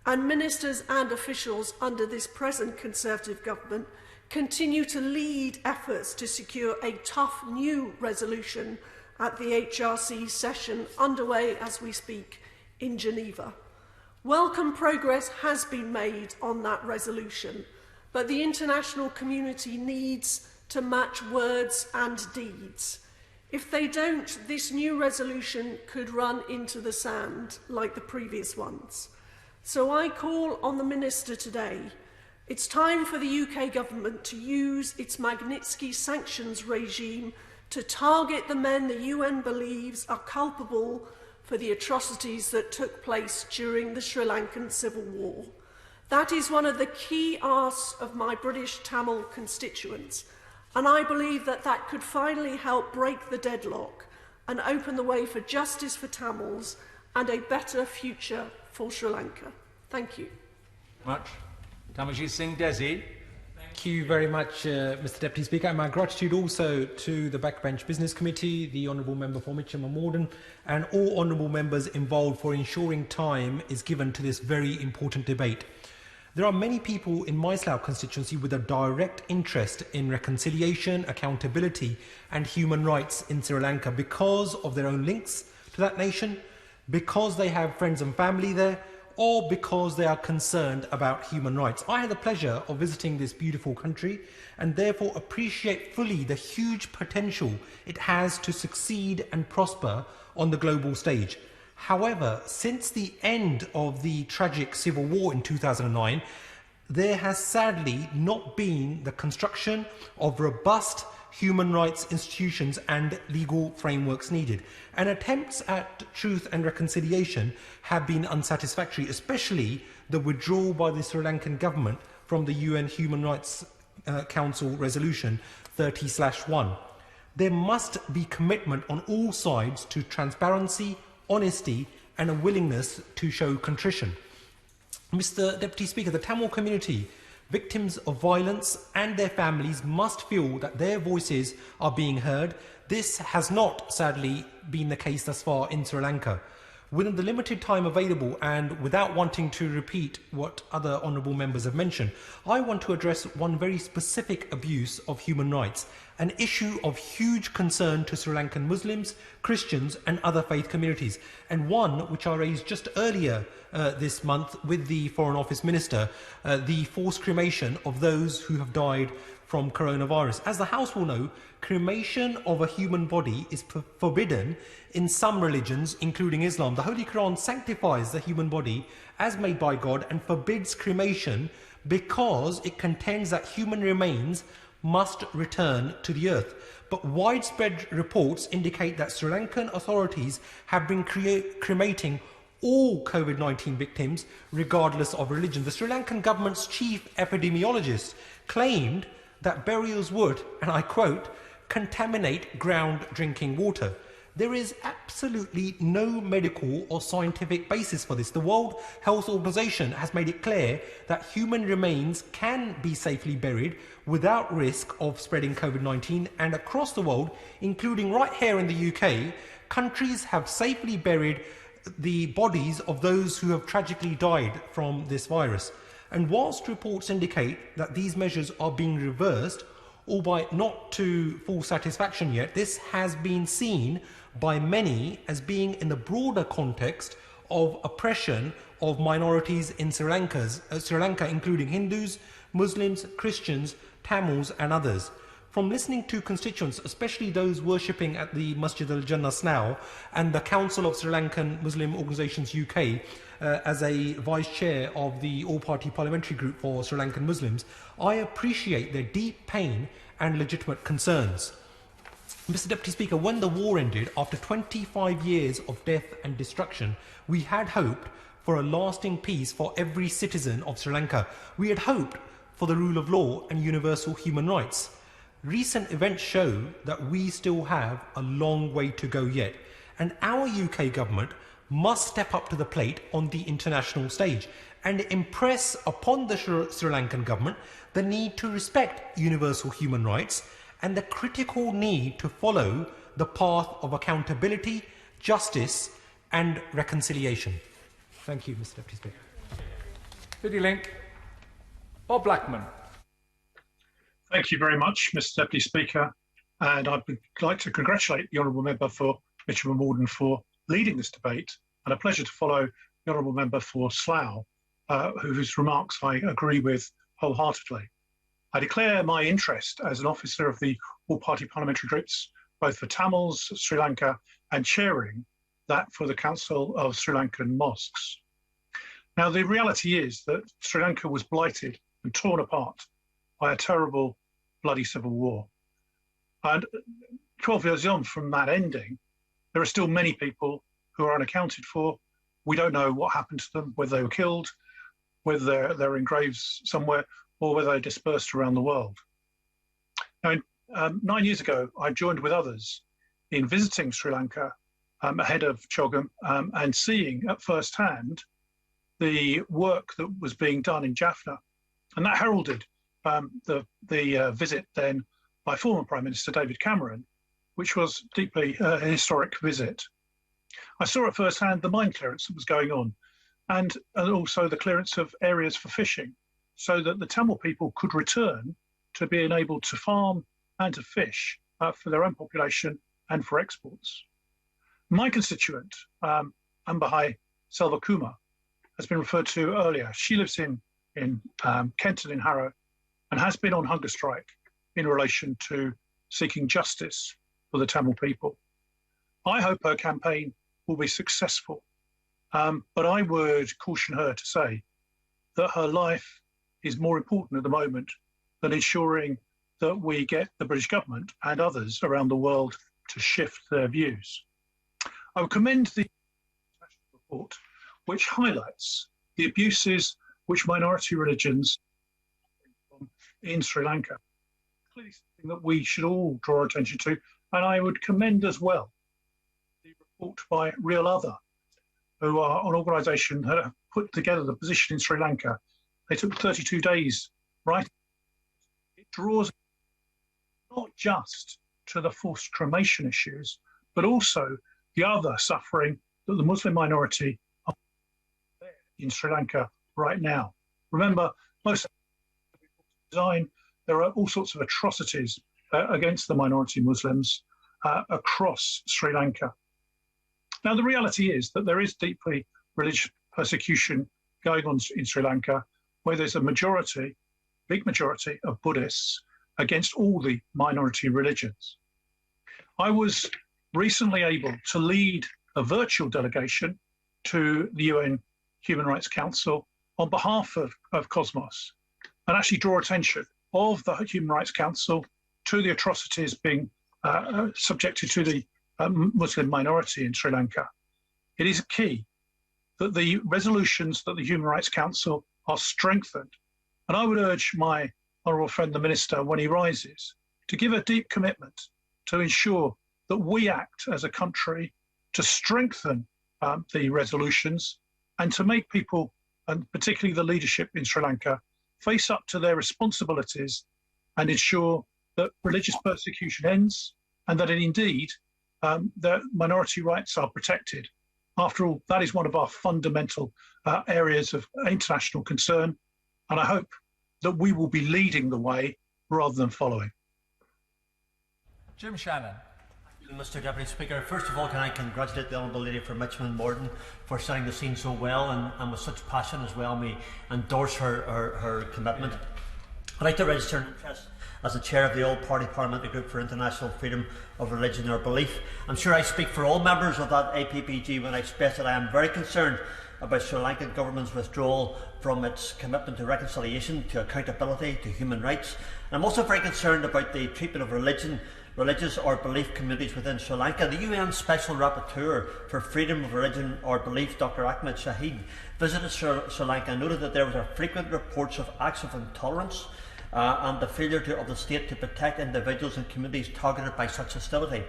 And ministers and officials under this present Conservative government continue to lead efforts to secure a tough new resolution at the HRC session underway as we speak in Geneva. Welcome progress has been made on that resolution, but the international community needs to match words and deeds. If they don't, this new resolution could run into the sand like the previous ones. So I call on the Minister today. It's time for the UK government to use its Magnitsky sanctions regime to target the men the UN believes are culpable for the atrocities that took place during the Sri Lankan Civil War. That is one of the key asks of my British Tamil constituents, and I believe that that could finally help break the deadlock and open the way for justice for Tamils and a better future for Sri Lanka. Thank you. Much. Tamarjit Singh Desi. Thank you very much, Mr. Deputy Speaker. And my gratitude also to the Backbench Business Committee, the Honourable Member for Mitcham and Morden, and all Honourable Members involved for ensuring time is given to this very important debate. There are many people in my Slough constituency with a direct interest in reconciliation, accountability and human rights in Sri Lanka because of their own links to that nation, because they have friends and family there, or because they are concerned about human rights. I had the pleasure of visiting this beautiful country and therefore appreciate fully the huge potential it has to succeed and prosper on the global stage. However, since the end of the tragic civil war in 2009, there has sadly not been the construction of robust human rights institutions and legal frameworks needed. And attempts at truth and reconciliation have been unsatisfactory, especially the withdrawal by the Sri Lankan government from the UN Human Rights Council Resolution 30/1. There must be commitment on all sides to transparency, honesty, and a willingness to show contrition. Mr. Deputy Speaker, the Tamil community, victims of violence and their families must feel that their voices are being heard. This has not, sadly, been the case thus far in Sri Lanka. Within the limited time available and without wanting to repeat what other honourable members have mentioned, I want to address one very specific abuse of human rights, an issue of huge concern to Sri Lankan Muslims, Christians and other faith communities, and one which I raised just earlier this month with the Foreign Office Minister, the forced cremation of those who have died from coronavirus. As the House will know, cremation of a human body is forbidden in some religions, including Islam. The Holy Quran sanctifies the human body as made by God and forbids cremation because it contends that human remains must return to the earth. But widespread reports indicate that Sri Lankan authorities have been cremating all COVID-19 victims, regardless of religion. The Sri Lankan government's chief epidemiologist claimed that burials would, and I quote, contaminate ground drinking water. There is absolutely no medical or scientific basis for this. The World Health Organization has made it clear that human remains can be safely buried without risk of spreading COVID-19, and across the world, including right here in the UK, countries have safely buried the bodies of those who have tragically died from this virus. And whilst reports indicate that these measures are being reversed, albeit not to full satisfaction yet, this has been seen by many as being in the broader context of oppression of minorities in Sri Lanka, including Hindus, Muslims, Christians, Tamils and others. From listening to constituents, especially those worshipping at the Masjid al-Jannah now and the Council of Sri Lankan Muslim Organisations UK, as a vice chair of the all-party parliamentary group for Sri Lankan Muslims, I appreciate their deep pain and legitimate concerns. Mr. Deputy Speaker, when the war ended, after 25 years of death and destruction, we had hoped for a lasting peace for every citizen of Sri Lanka. We had hoped for the rule of law and universal human rights. Recent events show that we still have a long way to go yet, and our UK government must step up to the plate on the international stage and impress upon the Sri Lankan government the need to respect universal human rights and the critical need to follow the path of accountability, justice and reconciliation. Thank you, Mr. Deputy Speaker. City Link, Bob Blackman. Thank you very much, Mr. Deputy Speaker, and I would like to congratulate the Honourable Member for Mitcham and Morden for leading this debate, and a pleasure to follow the Honourable Member for Slough, whose remarks I agree with wholeheartedly. I declare my interest as an officer of the all-party parliamentary groups, both for Tamils, Sri Lanka, and chairing that for the Council of Sri Lankan Mosques. Now, the reality is that Sri Lanka was blighted and torn apart by a terrible, bloody civil war. And 12 years on from that ending, there are still many people who are unaccounted for. We don't know what happened to them, whether they were killed, whether they're in graves somewhere, or whether they're dispersed around the world. Now, 9 years ago, I joined with others in visiting Sri Lanka ahead of CHOGM and seeing at first hand the work that was being done in Jaffna. And that heralded the visit then by former Prime Minister David Cameron, which was deeply a historic visit. I saw at first hand the mine clearance that was going on and also the clearance of areas for fishing so that the Tamil people could return to being able to farm and to fish for their own population and for exports. My constituent, Ambahai Selvakumar, has been referred to earlier. She lives in Kenton in Harrow and has been on hunger strike in relation to seeking justice for the Tamil people. I hope her campaign will be successful, but I would caution her to say that her life is more important at the moment than ensuring that we get the British government and others around the world to shift their views. I would commend the report, which highlights the abuses which minority religions in Sri Lanka. Clearly something that we should all draw attention to, and I would commend as well the report by Real Other, who are an organisation that have put together the position in Sri Lanka. They took 32 days, right? It draws not just to the forced cremation issues, but also the other suffering that the Muslim minority are in Sri Lanka right now. Remember, most of the design, there are all sorts of atrocities against the minority Muslims across Sri Lanka. Now, the reality is that there is deeply religious persecution going on in Sri Lanka, where there's a majority, big majority of Buddhists against all the minority religions. I was recently able to lead a virtual delegation to the UN Human Rights Council on behalf of Cosmos, and actually draw attention of the Human Rights Council to the atrocities being subjected to the Muslim minority in Sri Lanka. It is key that the resolutions that the Human Rights Council are strengthened, and I would urge my honourable friend the Minister, when he rises, to give a deep commitment to ensure that we act as a country to strengthen the resolutions and to make people, and particularly the leadership in Sri Lanka, face up to their responsibilities and ensure that religious persecution ends and that indeed the minority rights are protected. After all, that is one of our fundamental areas of international concern, and I hope that we will be leading the way rather than following. Jim Shannon. Mr Deputy Speaker, first of all, can I congratulate the Honourable Lady from Mitcham Morden for setting the scene so well and with such passion as well. We endorse her commitment. I'd like to register an interest as the chair of the All-Party Parliamentary Group for International Freedom of Religion or Belief. I'm sure I speak for all members of that APPG when I express that I am very concerned about Sri Lankan government's withdrawal from its commitment to reconciliation, to accountability, to human rights. And I'm also very concerned about the treatment of religious or belief communities within Sri Lanka. The UN Special Rapporteur for Freedom of Religion or Belief, Dr. Ahmed Shahid, visited Sri Lanka and noted that there were frequent reports of acts of intolerance and the failure of the state to protect individuals and communities targeted by such hostility.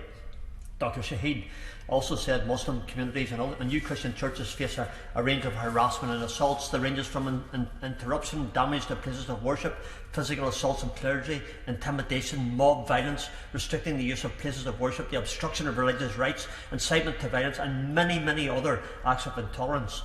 Dr. Shahid also said Muslim communities and new Christian churches face a range of harassment and assaults that ranges from interruption, damage to places of worship, physical assaults on clergy, intimidation, mob violence, restricting the use of places of worship, the obstruction of religious rights, incitement to violence, and many, many other acts of intolerance.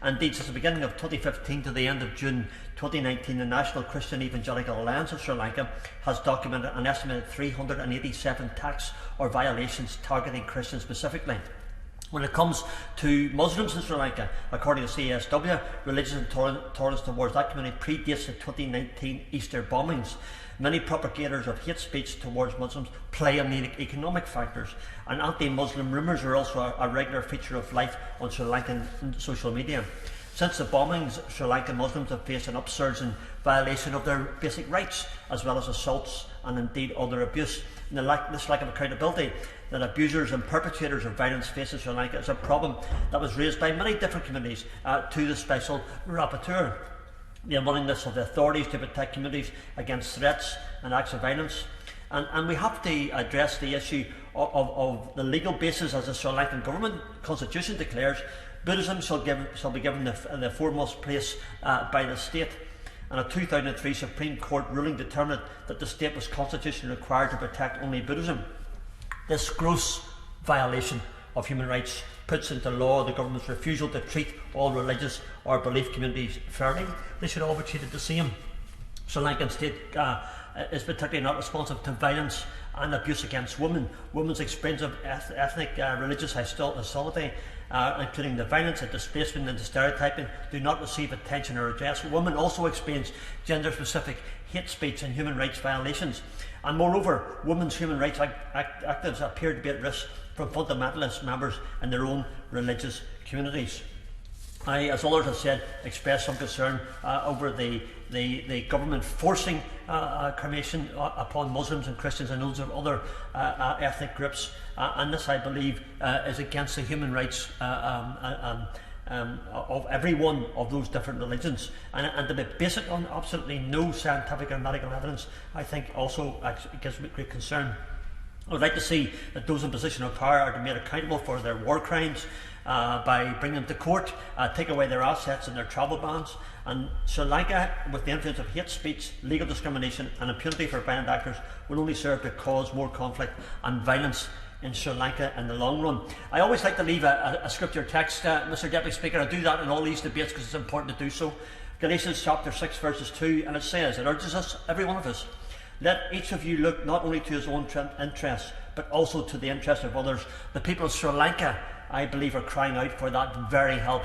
Indeed, since the beginning of 2015 to the end of June 2019, the National Christian Evangelical Alliance of Sri Lanka has documented an estimated 387 attacks or violations targeting Christians specifically. When it comes to Muslims in Sri Lanka, according to CSW, religious intolerance towards that community predates the 2019 Easter bombings. Many propagators of hate speech towards Muslims play on the economic factors, and anti-Muslim rumours are also a regular feature of life on Sri Lankan social media. Since the bombings, Sri Lankan Muslims have faced an upsurge in violation of their basic rights, as well as assaults and indeed other abuse. And this lack of accountability that abusers and perpetrators of violence face in Sri Lanka is a problem that was raised by many different communities to the Special Rapporteur. The unwillingness of the authorities to protect communities against threats and acts of violence. And we have to address the issue of the legal basis, as the Sri Lankan government constitution declares. Buddhism shall be given the foremost place by the state. And a 2003 Supreme Court ruling determined that the state was constitutionally required to protect only Buddhism. This gross violation of human rights puts into law the government's refusal to treat all religious or belief communities fairly. They should all be treated the same. Sri Lankan state is particularly not responsive to violence and abuse against women. Women's experience of ethnic religious hostility, including the violence and displacement and the stereotyping, do not receive attention or redress. Women also experience gender-specific hate speech and human rights violations. And moreover, women's human rights activists appear to be at risk from fundamentalist members in their own religious communities. I, as others have said, expressed some concern over the government forcing cremation upon Muslims and Christians and loads of other ethnic groups, and this, I believe, is against the human rights of every one of those different religions, and to be based on absolutely no scientific or medical evidence, I think also gives me great concern. I would like to see that those in position of power are to be made accountable for their war crimes by bringing them to court, take away their assets and their travel bans. And Sri Lanka, with the influence of hate speech, legal discrimination and impunity for violent actors, will only serve to cause more conflict and violence in Sri Lanka in the long run. I always like to leave a scripture text, Mr Deputy Speaker. I do that in all these debates because it's important to do so. Galatians chapter 6 verses 2, and it says, it urges us, every one of us, let each of you look not only to his own interests, but also to the interests of others. The people of Sri Lanka, I believe, are crying out for that very help.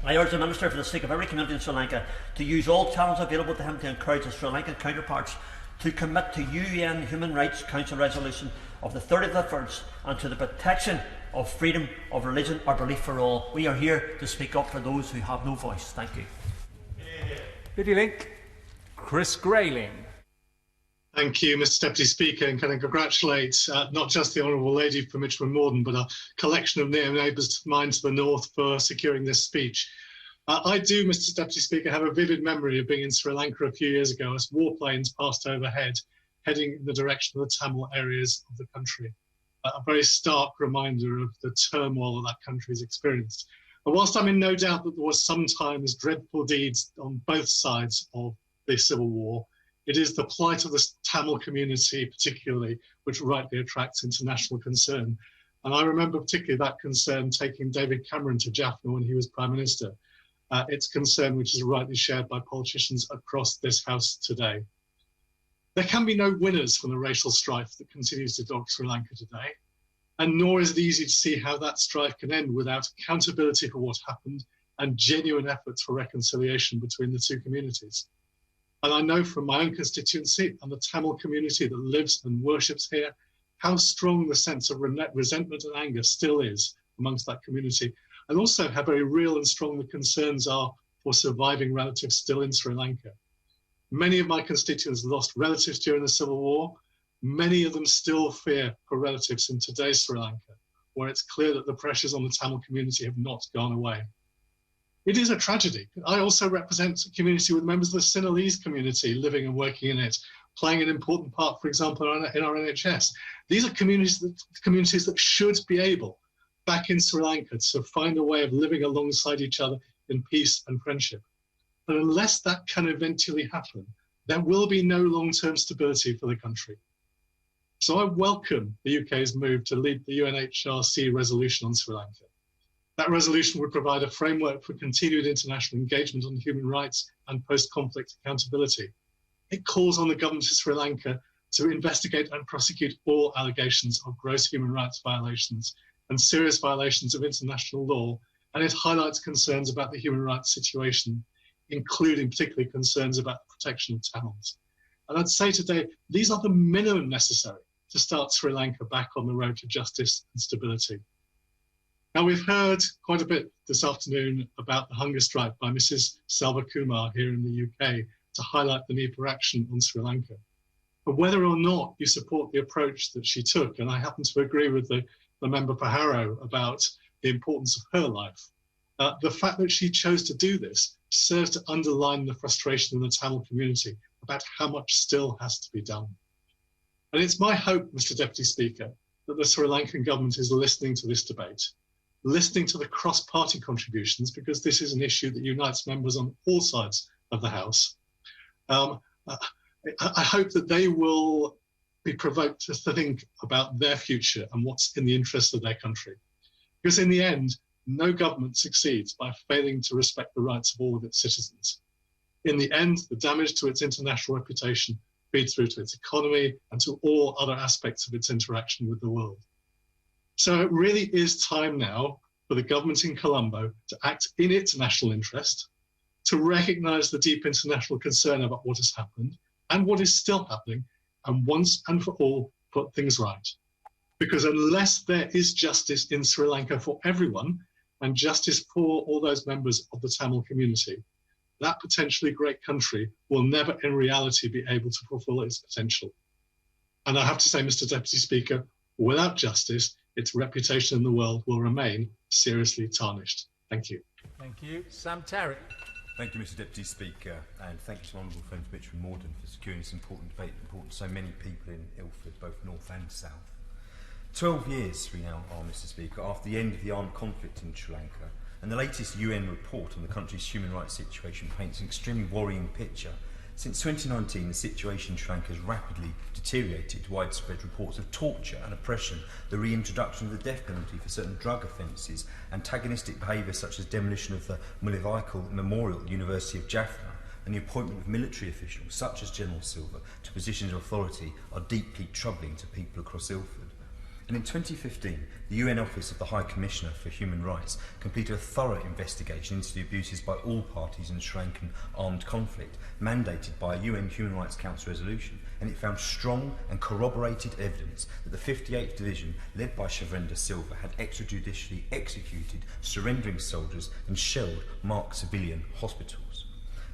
I urge the Minister, for the sake of every community in Sri Lanka, to use all channels available to him to encourage his Sri Lankan counterparts to commit to UN Human Rights Council resolution of the 30th of March and to the protection of freedom of religion or belief for all. We are here to speak up for those who have no voice. Thank you. Biddy Link, Chris Grayling. Thank you, Mr Deputy Speaker, and can I congratulate not just the Honourable Lady for Mitcham and Morden, but a collection of near neighbours of mine to the north for securing this speech. I do, Mr Deputy Speaker, have a vivid memory of being in Sri Lanka a few years ago as warplanes passed overhead, heading in the direction of the Tamil areas of the country. A very stark reminder of the turmoil that country has experienced. And whilst I'm in no doubt that there was sometimes dreadful deeds on both sides of the civil war, it is the plight of the Tamil community particularly which rightly attracts international concern. And I remember particularly that concern taking David Cameron to Jaffna when he was Prime Minister. It's concern which is rightly shared by politicians across this House today. There can be no winners from the racial strife that continues to dog Sri Lanka today, and nor is it easy to see how that strife can end without accountability for what happened and genuine efforts for reconciliation between the two communities. And I know from my own constituency and the Tamil community that lives and worships here, how strong the sense of resentment and anger still is amongst that community, and also how very real and strong the concerns are for surviving relatives still in Sri Lanka. Many of my constituents lost relatives during the Civil War. Many of them still fear for relatives in today's Sri Lanka, where it's clear that the pressures on the Tamil community have not gone away. It is a tragedy. I also represent a community with members of the Sinhalese community living and working in it, playing an important part, for example, in our NHS. These are communities that should be able, back in Sri Lanka, to find a way of living alongside each other in peace and friendship. But unless that can eventually happen, there will be no long-term stability for the country. So I welcome the UK's move to lead the UNHRC resolution on Sri Lanka. That resolution would provide a framework for continued international engagement on human rights and post-conflict accountability. It calls on the government of Sri Lanka to investigate and prosecute all allegations of gross human rights violations and serious violations of international law, and it highlights concerns about the human rights situation, including particularly concerns about the protection of Tamils. And I'd say today, these are the minimum necessary to start Sri Lanka back on the road to justice and stability. Now, we've heard quite a bit this afternoon about the hunger strike by Mrs. Salva Kumar here in the UK to highlight the need for action on Sri Lanka. But whether or not you support the approach that she took, and I happen to agree with the member for Harrow about the importance of her life, the fact that she chose to do this serves to underline the frustration in the Tamil community about how much still has to be done. And it's my hope, Mr. Deputy Speaker, that the Sri Lankan government is listening to this debate, listening to the cross-party contributions, because this is an issue that unites members on all sides of the House. I hope that they will be provoked to think about their future and what's in the interest of their country. Because in the end, no government succeeds by failing to respect the rights of all of its citizens. In the end, the damage to its international reputation feed through to its economy and to all other aspects of its interaction with the world. So it really is time now for the government in Colombo to act in its national interest, to recognise the deep international concern about what has happened and what is still happening, and once and for all put things right. Because unless there is justice in Sri Lanka for everyone, and justice for all those members of the Tamil community, that potentially great country will never in reality be able to fulfil its potential. And I have to say, Mr. Deputy Speaker, without justice, its reputation in the world will remain seriously tarnished. Thank you. Thank you. Sam Tarrant. Thank you, Mr. Deputy Speaker, and thank you to Honourable friend Mitchell and Morden for securing this important debate, important to so many people in Ilford, both north and south. 12 years we now are, Mr. Speaker, after the end of the armed conflict in Sri Lanka, and the latest UN report on the country's human rights situation paints an extremely worrying picture. Since 2019, the situation in Sri Lanka has rapidly deteriorated. Widespread reports of torture and oppression, the reintroduction of the death penalty for certain drug offences, antagonistic behaviour such as demolition of the Mulivaikal Memorial at the University of Jaffna, and the appointment of military officials such as General Silva to positions of authority are deeply troubling to people across Ilford. And in 2015, the UN Office of the High Commissioner for Human Rights completed a thorough investigation into the abuses by all parties in the Sri Lankan armed conflict, mandated by a UN Human Rights Council resolution, and it found strong and corroborated evidence that the 58th Division, led by Shavendra Silva, had extrajudicially executed surrendering soldiers and shelled marked civilian hospitals.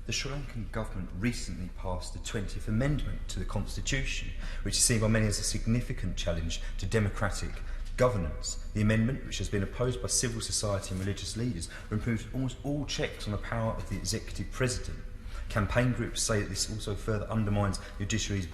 The Sri Lankan government recently passed the 20th Amendment to the Constitution, which is seen by many as a significant challenge to democratic governance. The amendment, which has been opposed by civil society and religious leaders, removes almost all checks on the power of the executive president. Campaign groups say that this also further undermines the judiciary's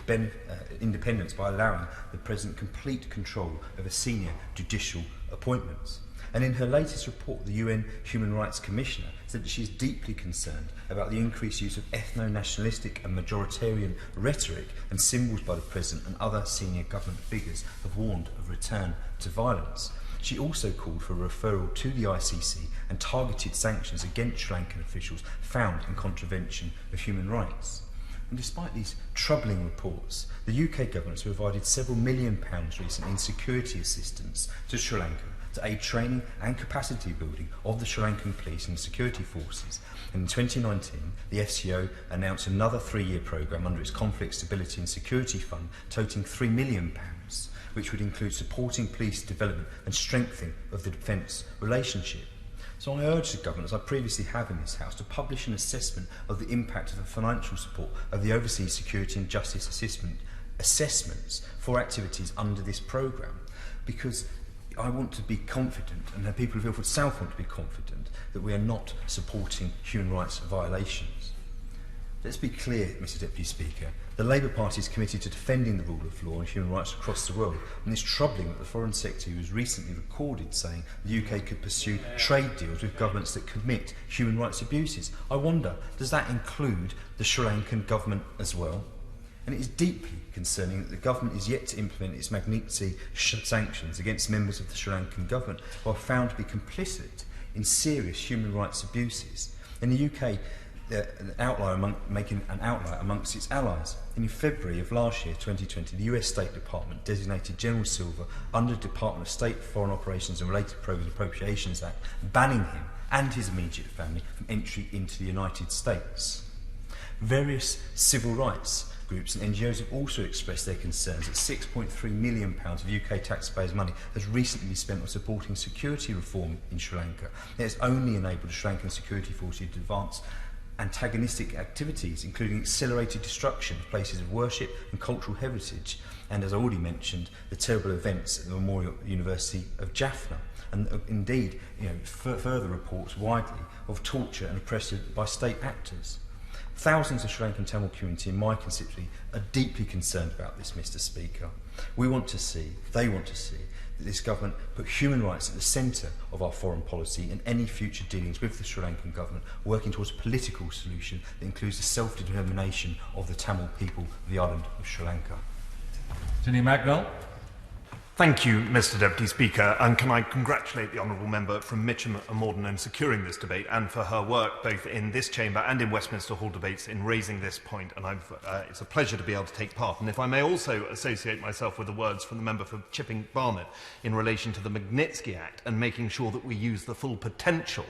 independence by allowing the president complete control over senior judicial appointments. And in her latest report, the UN Human Rights Commissioner said that she is deeply concerned about the increased use of ethno-nationalistic and majoritarian rhetoric and symbols by the President, and other senior government figures have warned of return to violence. She also called for a referral to the ICC and targeted sanctions against Sri Lankan officials found in contravention of human rights. And despite these troubling reports, the UK government has provided several £1 million recently in security assistance to Sri Lanka to aid training and capacity building of the Sri Lankan police and security forces. And in 2019, the FCO announced another 3-year programme under its Conflict Stability and Security Fund, totaling £3 million, which would include supporting police development and strengthening of the defence relationship. So I urge the government, as I previously have in this House, to publish an assessment of the impact of the financial support of the Overseas Security and Justice assessments for activities under this programme, because I want to be confident, and the people of Ilford South want to be confident, that we are not supporting human rights violations. Let's be clear, Mr. Deputy Speaker, the Labour Party is committed to defending the rule of law and human rights across the world, and it's troubling that the Foreign Secretary was recently recorded saying the UK could pursue trade deals with governments that commit human rights abuses. I wonder, does that include the Sri Lankan government as well? And it is deeply concerning that the government is yet to implement its Magnitsky sanctions against members of the Sri Lankan government who are found to be complicit in serious human rights abuses. In the UK, making an outlier amongst its allies. In February of last year, 2020, the US State Department designated General Silva under the Department of State Foreign Operations and Related Programs Appropriations Act, banning him and his immediate family from entry into the United States. Various civil rights groups and NGOs have also expressed their concerns that £6.3 million of UK taxpayers' money has recently been spent on supporting security reform in Sri Lanka. It has only enabled the Sri Lankan security forces to advance antagonistic activities, including accelerated destruction of places of worship and cultural heritage, and, as I already mentioned, the terrible events at the Memorial University of Jaffna, and indeed, further reports widely of torture and oppression by state actors. Thousands of Sri Lankan Tamil community in my constituency are deeply concerned about this, Mr. Speaker. They want to see that this government put human rights at the centre of our foreign policy and any future dealings with the Sri Lankan government, working towards a political solution that includes the self-determination of the Tamil people of the island of Sri Lanka. Janine Magnell. Thank you, Mr Deputy Speaker, and can I congratulate the Honourable Member from Mitcham and Morden in securing this debate and for her work both in this chamber and in Westminster Hall debates in raising this point, and it's a pleasure to be able to take part. And if I may also associate myself with the words from the member for Chipping Barnet in relation to the Magnitsky Act and making sure that we use the full potential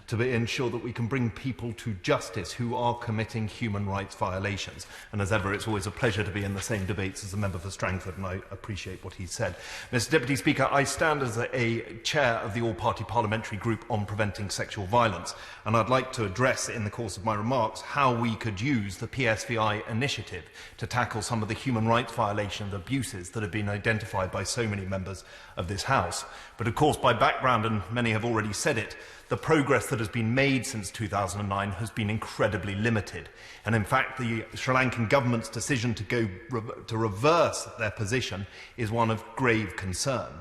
to ensure that we can bring people to justice who are committing human rights violations. And as ever, it's always a pleasure to be in the same debates as the member for Strangford, and I appreciate what he said. Mr Deputy Speaker, I stand as a chair of the All-Party Parliamentary Group on Preventing Sexual Violence, and I'd like to address in the course of my remarks how we could use the PSVI initiative to tackle some of the human rights violations and abuses that have been identified by so many members of this House. But of course, by background, and many have already said it, the progress that has been made since 2009 has been incredibly limited. And in fact, the Sri Lankan government's decision to reverse their position is one of grave concern.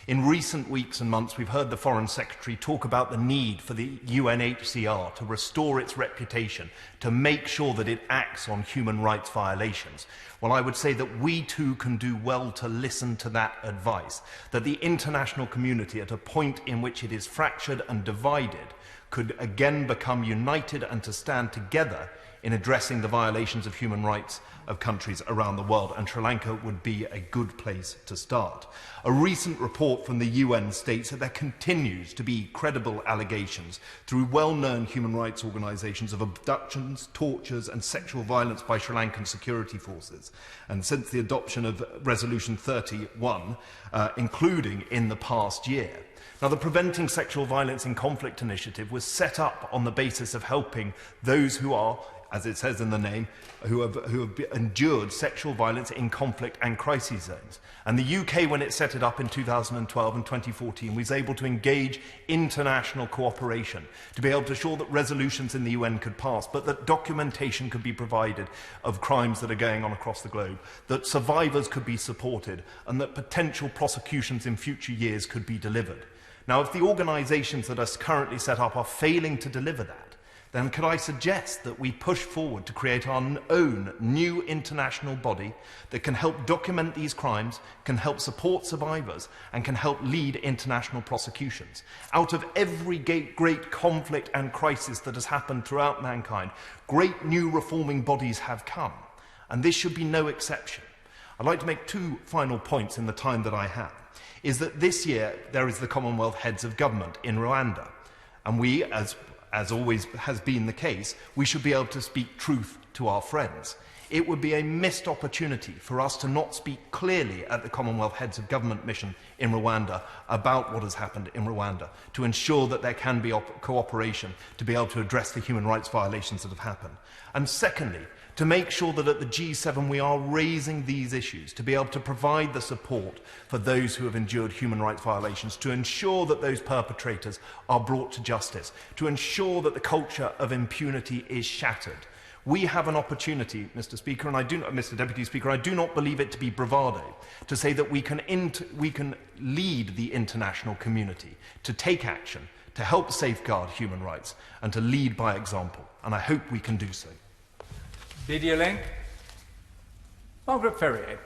In recent weeks and months, we've heard the Foreign Secretary talk about the need for the UNHCR to restore its reputation, to make sure that it acts on human rights violations. Well, I would say that we too can do well to listen to that advice, that the international community, at a point in which it is fractured and divided, could again become united and to stand together in addressing the violations of human rights of countries around the world, and Sri Lanka would be a good place to start. A recent report from the UN states that there continues to be credible allegations through well-known human rights organisations of abductions, tortures and sexual violence by Sri Lankan security forces. And since the adoption of Resolution 31, including in the past year. Now, the Preventing Sexual Violence in Conflict initiative was set up on the basis of helping those who are, as it says in the name, who have endured sexual violence in conflict and crisis zones. And the UK, when it set it up in 2012 and 2014, was able to engage international cooperation to be able to ensure that resolutions in the UN could pass, but that documentation could be provided of crimes that are going on across the globe, that survivors could be supported, and that potential prosecutions in future years could be delivered. Now, if the organisations that are currently set up are failing to deliver that, then could I suggest that we push forward to create our own new international body that can help document these crimes, can help support survivors, and can help lead international prosecutions. Out of every great conflict and crisis that has happened throughout mankind, great new reforming bodies have come, and this should be no exception. I'd like to make two final points in the time that I have. Is that this year there is the Commonwealth Heads of Government in Rwanda, and we, as always has been the case, we should be able to speak truth to our friends. It would be a missed opportunity for us to not speak clearly at the Commonwealth Heads of Government mission in Rwanda about what has happened in Rwanda, to ensure that there can be cooperation to be able to address the human rights violations that have happened. And secondly, to make sure that at the G7 we are raising these issues, to be able to provide the support for those who have endured human rights violations, to ensure that those perpetrators are brought to justice, to ensure that the culture of impunity is shattered. We have an opportunity, Mr. Speaker, and Mr. Deputy Speaker, I do not believe it to be bravado, to say that we can lead the international community to take action, to help safeguard human rights, and to lead by example. And I hope we can do so. Lydia Link. Margaret Ferrier.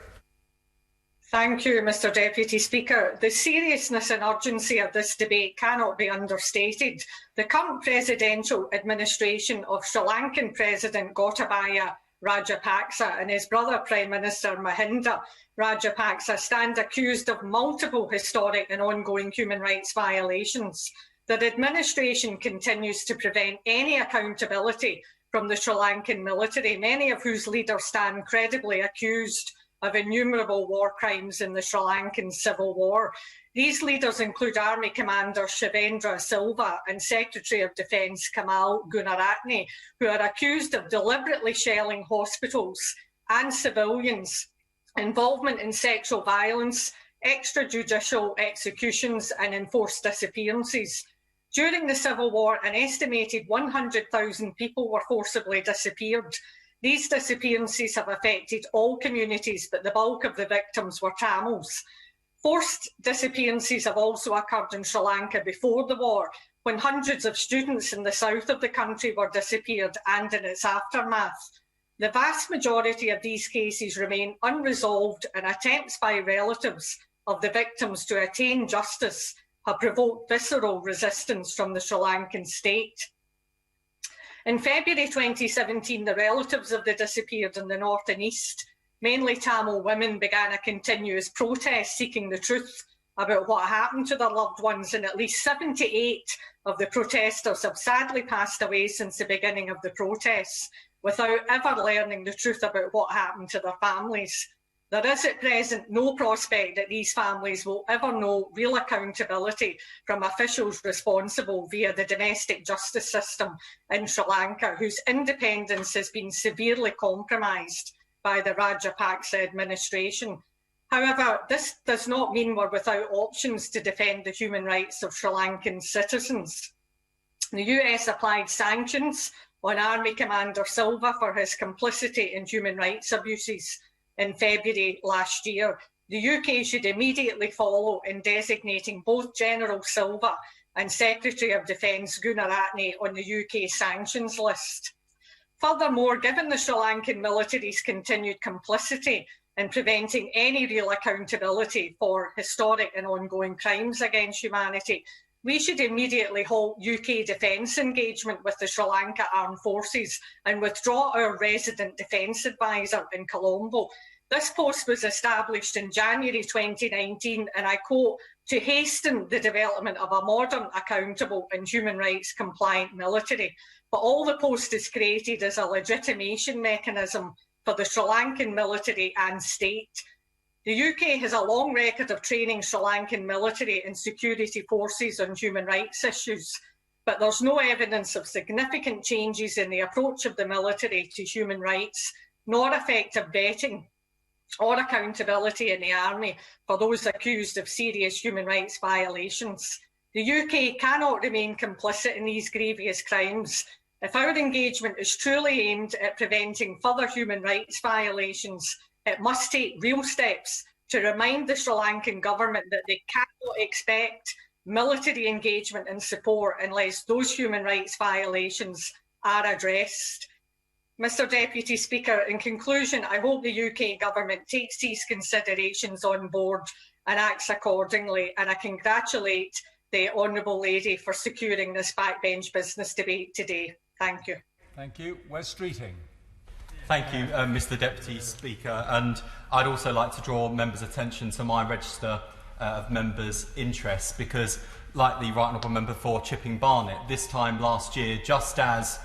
Thank you, Mr. Deputy Speaker. The seriousness and urgency of this debate cannot be understated. The current presidential administration of Sri Lankan President Gotabaya Rajapaksa and his brother Prime Minister Mahinda Rajapaksa stand accused of multiple historic and ongoing human rights violations. The administration continues to prevent any accountability from the Sri Lankan military, many of whose leaders stand credibly accused of innumerable war crimes in the Sri Lankan civil war. These leaders include Army Commander Shivendra Silva and Secretary of Defence Kamal Gunaratne, who are accused of deliberately shelling hospitals and civilians, involvement in sexual violence, extrajudicial executions and enforced disappearances. During the Civil War, an estimated 100,000 people were forcibly disappeared. These disappearances have affected all communities, but the bulk of the victims were Tamils. Forced disappearances have also occurred in Sri Lanka before the war, when hundreds of students in the south of the country were disappeared, and in its aftermath. The vast majority of these cases remain unresolved, and attempts by relatives of the victims to attain justice have provoked visceral resistance from the Sri Lankan state. In February 2017, the relatives of the disappeared in the north and east, mainly Tamil women, began a continuous protest seeking the truth about what happened to their loved ones, and at least 78 of the protesters have sadly passed away since the beginning of the protests without ever learning the truth about what happened to their families. There is at present no prospect that these families will ever know real accountability from officials responsible via the domestic justice system in Sri Lanka, whose independence has been severely compromised by the Rajapaksa administration. However, this does not mean we're without options to defend the human rights of Sri Lankan citizens. The US applied sanctions on Army Commander Silva for his complicity in human rights abuses in February last year. The UK should immediately follow in designating both General Silva and Secretary of Defence Gunaratne on the UK sanctions list. Furthermore, given the Sri Lankan military's continued complicity in preventing any real accountability for historic and ongoing crimes against humanity, we should immediately halt UK defence engagement with the Sri Lanka Armed Forces and withdraw our resident defence advisor in Colombo. This post was established in January 2019, and I quote, to hasten the development of a modern, accountable and human rights compliant military. But all the post is created as a legitimation mechanism for the Sri Lankan military and state. The UK has a long record of training Sri Lankan military and security forces on human rights issues, but there's no evidence of significant changes in the approach of the military to human rights, nor effective vetting or accountability in the army for those accused of serious human rights violations. The UK cannot remain complicit in these grievous crimes. If our engagement is truly aimed at preventing further human rights violations, it must take real steps to remind the Sri Lankan government that they cannot expect military engagement and support unless those human rights violations are addressed. Mr Deputy Speaker, in conclusion, I hope the UK government takes these considerations on board and acts accordingly, and I congratulate the Honourable Lady for securing this backbench business debate today. Thank you. Thank you. Wes Streeting. Thank you, Mr Deputy Speaker, and I'd also like to draw members' attention to my register of members' interests, because, like the Right Honourable Member for Chipping Barnet, this time last year, just as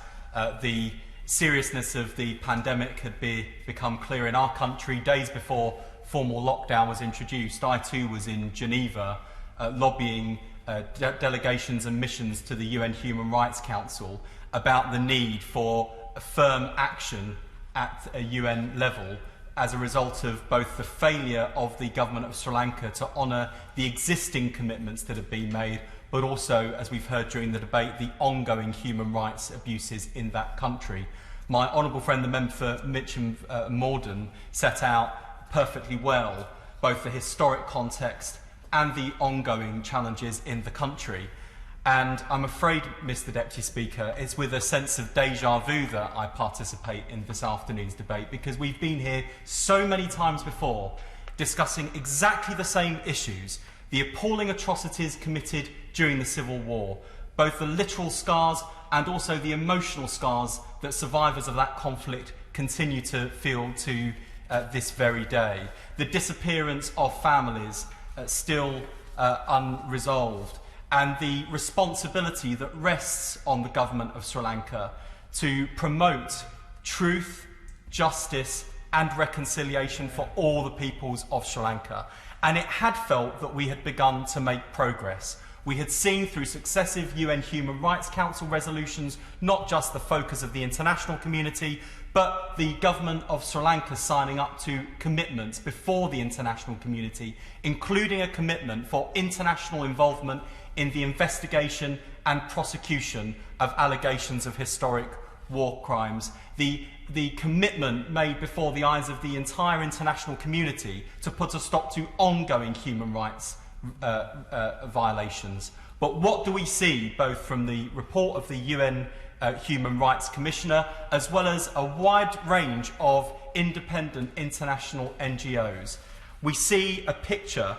the seriousness of the pandemic had become clear in our country, days before formal lockdown was introduced, I too was in Geneva lobbying delegations and missions to the UN Human Rights Council about the need for firm action at a UN level as a result of both the failure of the government of Sri Lanka to honour the existing commitments that have been made, but also, as we've heard during the debate, the ongoing human rights abuses in that country. My honourable friend, the member for Mitcham Morden, set out perfectly well both the historic context and the ongoing challenges in the country. And I'm afraid, Mr Deputy Speaker, it's with a sense of déjà vu that I participate in this afternoon's debate, because we've been here so many times before discussing exactly the same issues, the appalling atrocities committed during the Civil War, both the literal scars and also the emotional scars that survivors of that conflict continue to feel to this very day, the disappearance of families still unresolved, and the responsibility that rests on the government of Sri Lanka to promote truth, justice and reconciliation for all the peoples of Sri Lanka. And it had felt that we had begun to make progress. We had seen through successive UN Human Rights Council resolutions not just the focus of the international community, but the government of Sri Lanka signing up to commitments before the international community, including a commitment for international involvement in the investigation and prosecution of allegations of historic war crimes. The commitment made before the eyes of the entire international community to put a stop to ongoing human rights violations. But what do we see, both from the report of the UN Human Rights Commissioner, as well as a wide range of independent international NGOs? We see a picture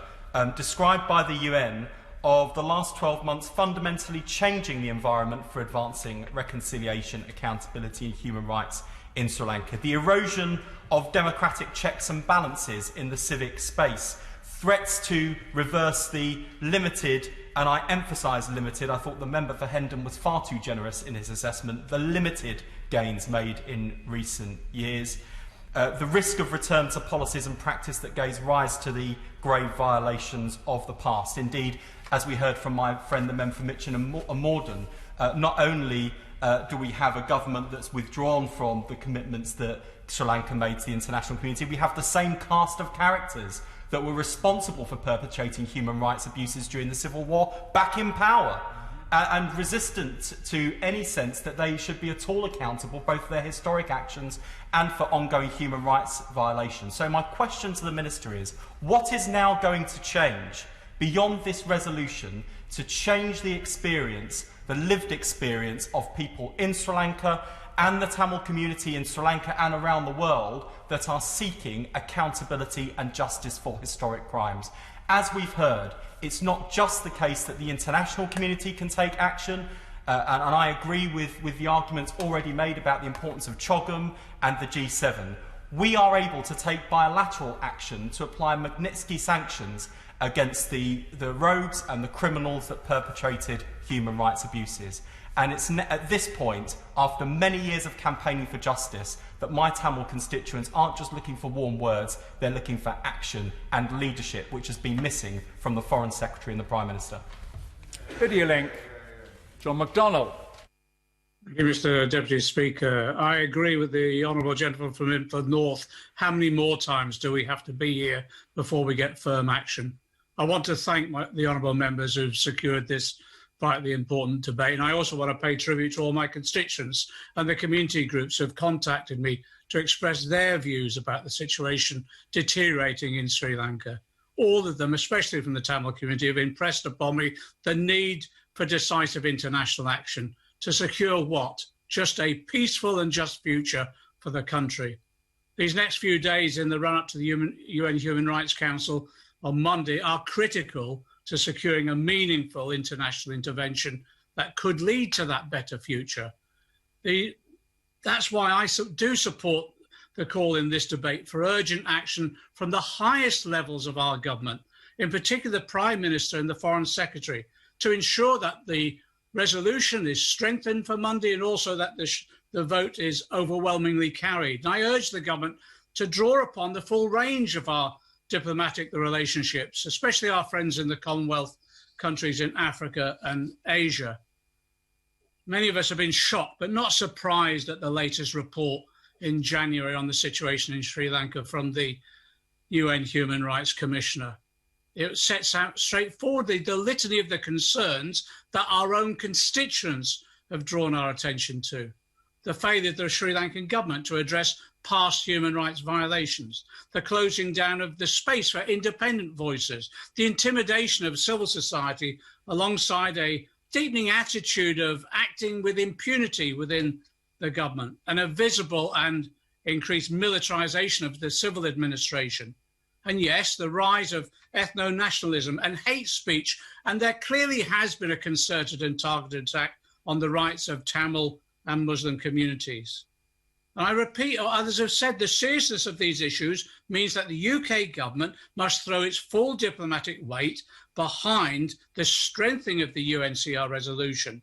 described by the UN of the last 12 months fundamentally changing the environment for advancing reconciliation, accountability and human rights in Sri Lanka. The erosion of democratic checks and balances in the civic space, threats to reverse the limited, and I emphasise limited, I thought the member for Hendon was far too generous in his assessment, the limited gains made in recent years. The risk of return to policies and practice that gave rise to the grave violations of the past. Indeed, as we heard from my friend the member for Mitcham and Morden, not only do we have a government that's withdrawn from the commitments that Sri Lanka made to the international community, we have the same cast of characters that were responsible for perpetrating human rights abuses during the Civil War back in power and resistant to any sense that they should be at all accountable both for their historic actions and for ongoing human rights violations. So my question to the Minister is, what is now going to change beyond this resolution to change the experience, the lived experience of people in Sri Lanka and the Tamil community in Sri Lanka and around the world that are seeking accountability and justice for historic crimes? As we've heard, it's not just the case that the international community can take action, and I agree with the arguments already made about the importance of CHOGM and the G7. We are able to take bilateral action to apply Magnitsky sanctions against the rogues and the criminals that perpetrated human rights abuses. And it's at this point, after many years of campaigning for justice, that my Tamil constituents aren't just looking for warm words, they're looking for action and leadership, which has been missing from the Foreign Secretary and the Prime Minister. Video link. John McDonnell. Thank you, Mr. Deputy Speaker. I agree with the honourable gentleman from Inford North. How many more times do we have to be here before we get firm action? I want to thank the honourable members who've secured this vitally important debate. And I also want to pay tribute to all my constituents and the community groups who have contacted me to express their views about the situation deteriorating in Sri Lanka. All of them, especially from the Tamil community, have impressed upon me the need for decisive international action to secure what? Just a peaceful and just future for the country. These next few days in the run-up to the UN Human Rights Council on Monday are critical to securing a meaningful international intervention that could lead to that better future. That's why I do support the call in this debate for urgent action from the highest levels of our government, in particular the Prime Minister and the Foreign Secretary, to ensure that the resolution is strengthened for Monday and also that the vote is overwhelmingly carried. And I urge the government to draw upon the full range of our diplomatic relationships, especially our friends in the Commonwealth countries in Africa and Asia. Many of us have been shocked but not surprised at the latest report in January on the situation in Sri Lanka from the UN Human Rights Commissioner. It sets out straightforwardly the litany of the concerns that our own constituents have drawn our attention to. The failure of the Sri Lankan government to address past human rights violations, the closing down of the space for independent voices, the intimidation of civil society alongside a deepening attitude of acting with impunity within the government, and a visible and increased militarization of the civil administration. And yes, the rise of ethno-nationalism and hate speech, and there clearly has been a concerted and targeted attack on the rights of Tamil and Muslim communities. And I repeat, or others have said, the seriousness of these issues means that the UK government must throw its full diplomatic weight behind the strengthening of the UNCR resolution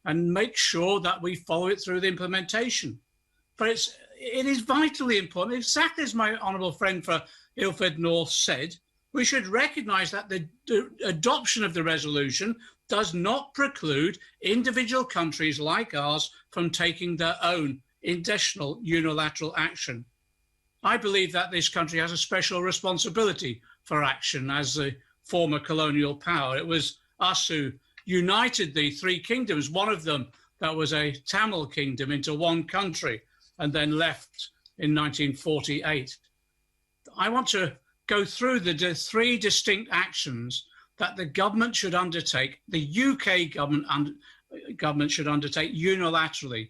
and make sure that we follow it through the implementation. But it is vitally important, exactly as my honourable friend for Ilford North said, we should recognise that the adoption of the resolution does not preclude individual countries like ours from taking their own additional unilateral action. I believe that this country has a special responsibility for action as the former colonial power. It was us who united the three kingdoms, one of them that was a Tamil kingdom, into one country and then left in 1948. I want to go through the three distinct actions that the government should undertake, the UK government should undertake unilaterally.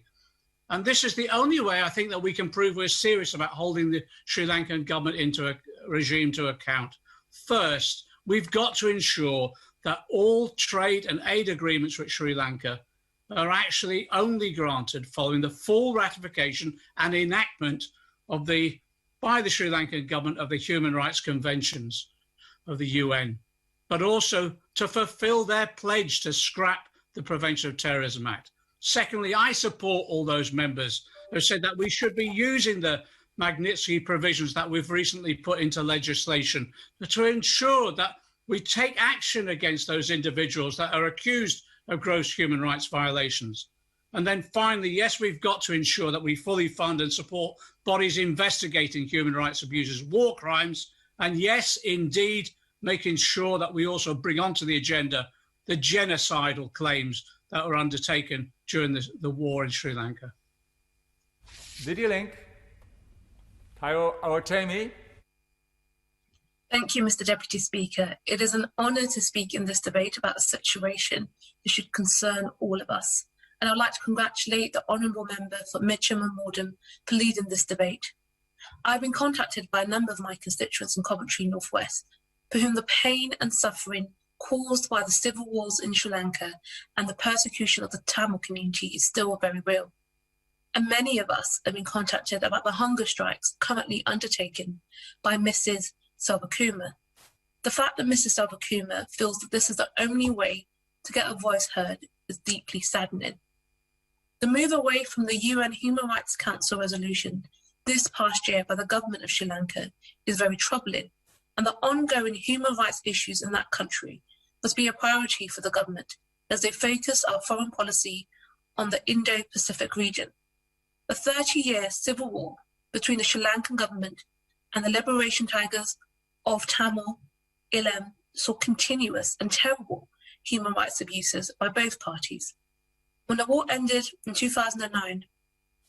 And this is the only way I think that we can prove we're serious about holding the Sri Lankan government regime to account. First, we've got to ensure that all trade and aid agreements with Sri Lanka are actually only granted following the full ratification and enactment of by the Sri Lankan government of the Human Rights Conventions of the UN, but also to fulfill their pledge to scrap the Prevention of Terrorism Act. Secondly, I support all those members who said that we should be using the Magnitsky provisions that we've recently put into legislation to ensure that we take action against those individuals that are accused of gross human rights violations. And then finally, yes, we've got to ensure that we fully fund and support bodies investigating human rights abuses, war crimes, and yes, indeed, making sure that we also bring onto the agenda the genocidal claims that were undertaken during the war in Sri Lanka. Video link. Temi. Thank you, Mr. Deputy Speaker. It is an honour to speak in this debate about a situation that should concern all of us. And I'd like to congratulate the Honourable Member for Mitcham and Morden for leading this debate. I've been contacted by a number of my constituents in Coventry North West, for whom the pain and suffering caused by the civil wars in Sri Lanka and the persecution of the Tamil community is still very real. And many of us have been contacted about the hunger strikes currently undertaken by Mrs. Selvakumar. The fact that Mrs. Selvakumar feels that this is the only way to get her voice heard is deeply saddening. The move away from the UN Human Rights Council resolution this past year by the government of Sri Lanka is very troubling, and the ongoing human rights issues in that country must be a priority for the government as they focus our foreign policy on the Indo-Pacific region. The 30-year civil war between the Sri Lankan government and the Liberation Tigers of Tamil Eelam saw continuous and terrible human rights abuses by both parties. When the war ended in 2009,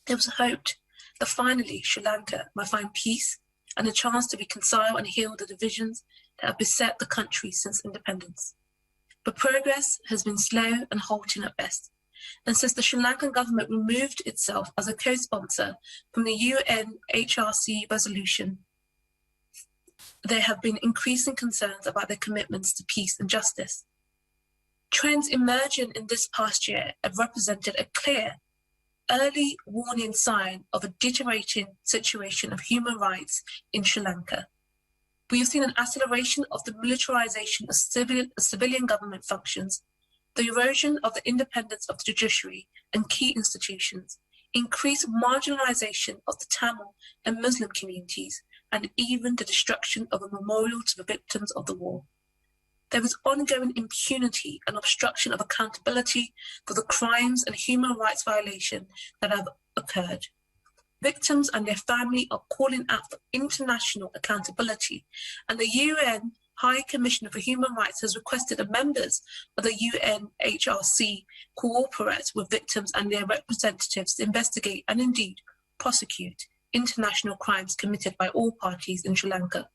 it was hoped that finally Sri Lanka might find peace and a chance to reconcile and heal the divisions that have beset the country since independence. But progress has been slow and halting at best. And since the Sri Lankan government removed itself as a co-sponsor from the UNHRC resolution, there have been increasing concerns about their commitments to peace and justice. Trends emerging in this past year have represented a clear, early warning sign of a deteriorating situation of human rights in Sri Lanka. We have seen an acceleration of the militarization of civilian government functions, the erosion of the independence of the judiciary and key institutions, increased marginalization of the Tamil and Muslim communities, and even the destruction of a memorial to the victims of the war. There is ongoing impunity and obstruction of accountability for the crimes and human rights violations that have occurred. Victims and their family are calling out for international accountability, and the UN High Commissioner for Human Rights has requested that members of the UNHRC cooperate with victims and their representatives to investigate and indeed prosecute international crimes committed by all parties in Sri Lanka.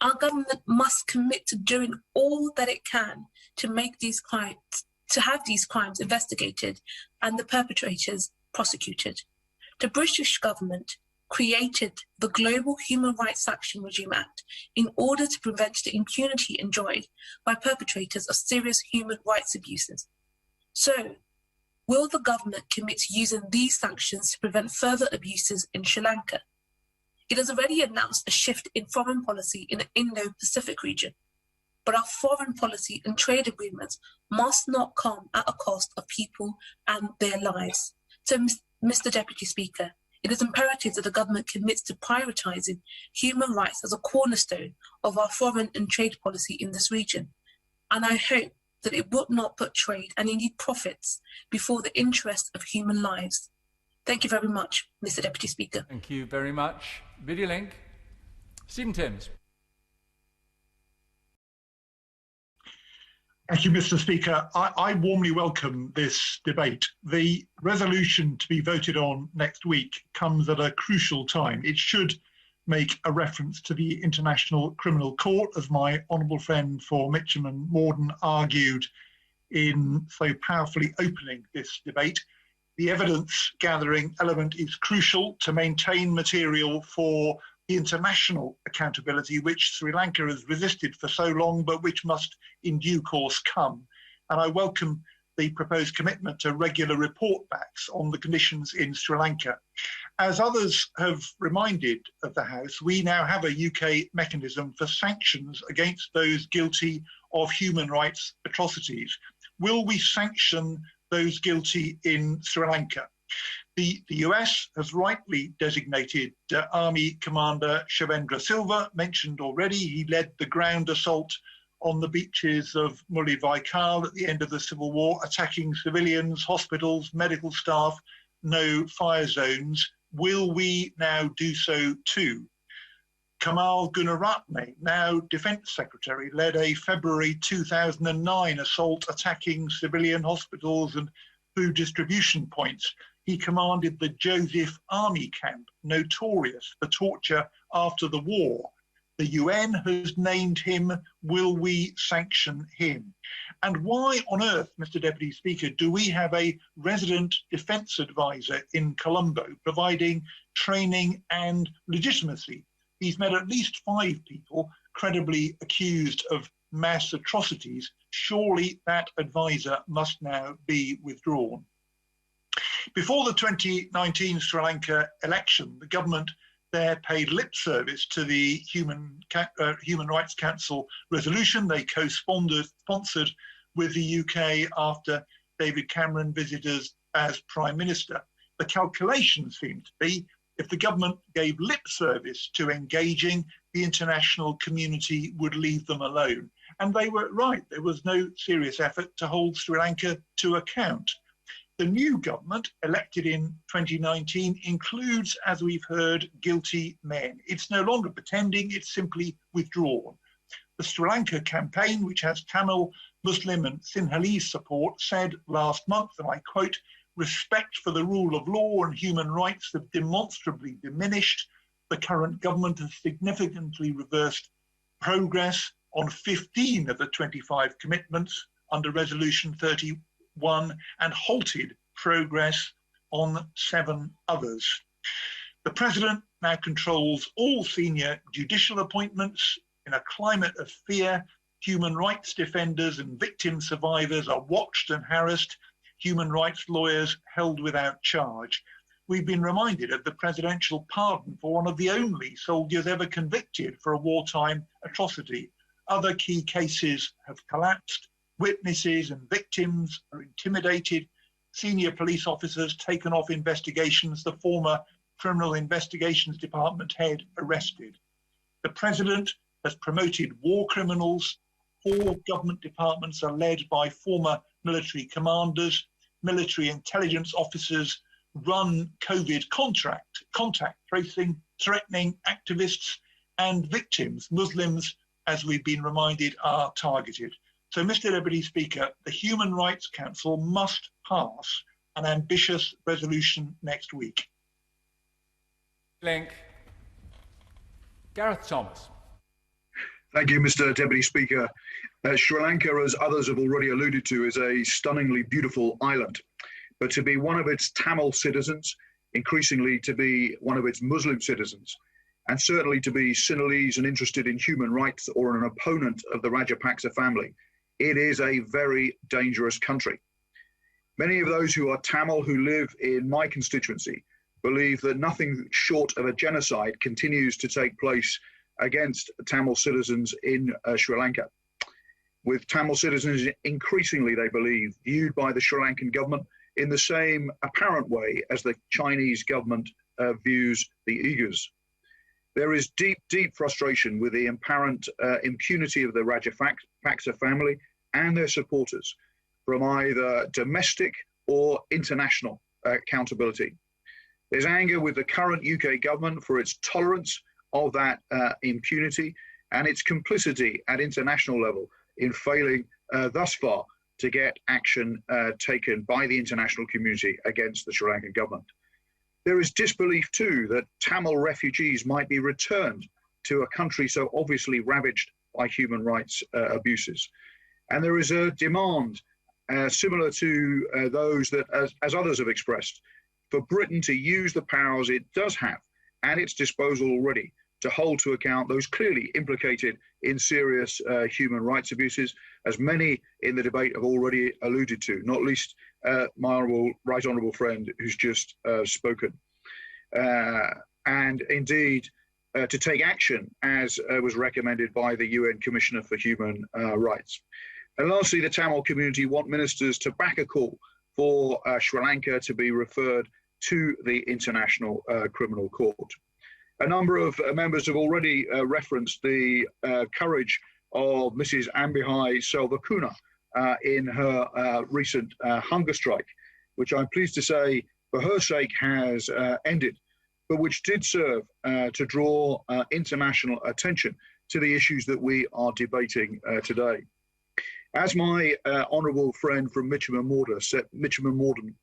Our government must commit to doing all that it can to make these crimes, to have these crimes investigated and the perpetrators prosecuted. The British government created the Global Human Rights Action Regime Act in order to prevent the impunity enjoyed by perpetrators of serious human rights abuses. So, will the government commit to using these sanctions to prevent further abuses in Sri Lanka? It has already announced a shift in foreign policy in the Indo-Pacific region, but our foreign policy and trade agreements must not come at a cost of people and their lives. So, Mr. Deputy Speaker, it is imperative that the government commits to prioritising human rights as a cornerstone of our foreign and trade policy in this region. And I hope that it would not put trade and indeed profits before the interest of human lives. Thank you very much, Mr. Deputy Speaker. Thank you very much. Video link. Stephen Timms. Thank you, Mr. Speaker. I warmly welcome this debate. The resolution to be voted on next week comes at a crucial time. It should make a reference to the International Criminal Court, as my honourable friend for Mitcham and Morden argued in so powerfully opening this debate. The evidence gathering element is crucial to maintain material for the international accountability which Sri Lanka has resisted for so long, but which must in due course come. And I welcome the proposed commitment to regular report backs on the conditions in Sri Lanka. As others have reminded of the House, we now have a UK mechanism for sanctions against those guilty of human rights atrocities. Will we sanction those guilty in Sri Lanka? The US has rightly designated Army Commander Shavendra Silva, mentioned already. He led the ground assault on the beaches of Mullai-Vaikal at the end of the Civil War, attacking civilians, hospitals, medical staff, no fire zones. Will we now do so too? Kamal Gunaratne, now Defence Secretary, led a February 2009 assault attacking civilian hospitals and food distribution points. He commanded the Joseph Army Camp, notorious for torture after the war. The UN has named him. Will we sanction him? And why on earth, Mr. Deputy Speaker, do we have a resident defence advisor in Colombo providing training and legitimacy? He's met at least 5 people credibly accused of mass atrocities. Surely that advisor must now be withdrawn. Before the 2019 Sri Lanka election, the government there paid lip service to the Human Rights Council resolution they co-sponsored with the UK after David Cameron visited us as Prime Minister. The calculation seemed to be if the government gave lip service to engaging, the international community would leave them alone. And they were right. There was no serious effort to hold Sri Lanka to account. The new government, elected in 2019, includes, as we've heard, guilty men. It's no longer pretending, it's simply withdrawn. The Sri Lanka campaign, which has Tamil, Muslim and Sinhalese support, said last month, and I quote, "Respect for the rule of law and human rights have demonstrably diminished. The current government has significantly reversed progress on 15 of the 25 commitments under Resolution 31 and halted progress on 7 others." The President now controls all senior judicial appointments. In a climate of fear, human rights defenders and victim survivors are watched and harassed, human rights lawyers held without charge. We've been reminded of the presidential pardon for one of the only soldiers ever convicted for a wartime atrocity. Other key cases have collapsed. Witnesses and victims are intimidated. Senior police officers taken off investigations. The former Criminal Investigations Department head arrested. The President has promoted war criminals. 4 government departments are led by former military commanders. Military intelligence officers run COVID contact tracing, threatening activists and victims. Muslims, as we've been reminded, are targeted. So, Mr. Deputy Speaker, the Human Rights Council must pass an ambitious resolution next week. Link. Gareth Thomas. Thank you, Mr. Deputy Speaker. Sri Lanka, as others have already alluded to, is a stunningly beautiful island. But to be one of its Tamil citizens, increasingly to be one of its Muslim citizens, and certainly to be Sinhalese and interested in human rights or an opponent of the Rajapaksa family, it is a very dangerous country. Many of those who are Tamil who live in my constituency believe that nothing short of a genocide continues to take place against Tamil citizens in Sri Lanka. With Tamil citizens increasingly, they believe, viewed by the Sri Lankan government in the same apparent way as the Chinese government views the Uyghurs. There is deep, deep frustration with the apparent impunity of the Rajapaksa family and their supporters from either domestic or international accountability. There's anger with the current UK government for its tolerance of that impunity and its complicity at international level in failing thus far to get action taken by the international community against the Sri Lankan government. There is disbelief too that Tamil refugees might be returned to a country so obviously ravaged by human rights abuses. And there is a demand similar to those that, as others have expressed, for Britain to use the powers it does have at its disposal already to hold to account those clearly implicated in serious human rights abuses, as many in the debate have already alluded to, not least my right honourable friend who's just spoken. And indeed, to take action as was recommended by the UN Commissioner for Human Rights. And lastly, the Tamil community want ministers to back a call for Sri Lanka to be referred to the International Criminal Court. A number of members have already referenced the courage of Mrs. Ambihai Selvakuna in her recent hunger strike, which I'm pleased to say, for her sake, has ended, but which did serve to draw international attention to the issues that we are debating today. As my honourable friend from Mitcham and Morden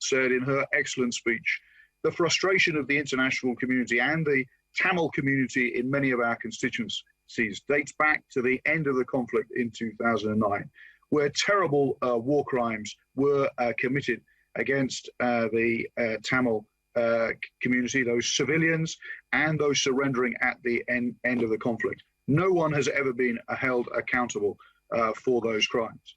said in her excellent speech, the frustration of the international community and the Tamil community in many of our constituencies dates back to the end of the conflict in 2009, where terrible war crimes were committed against the Tamil community, those civilians and those surrendering at the end of the conflict. No one has ever been held accountable for those crimes.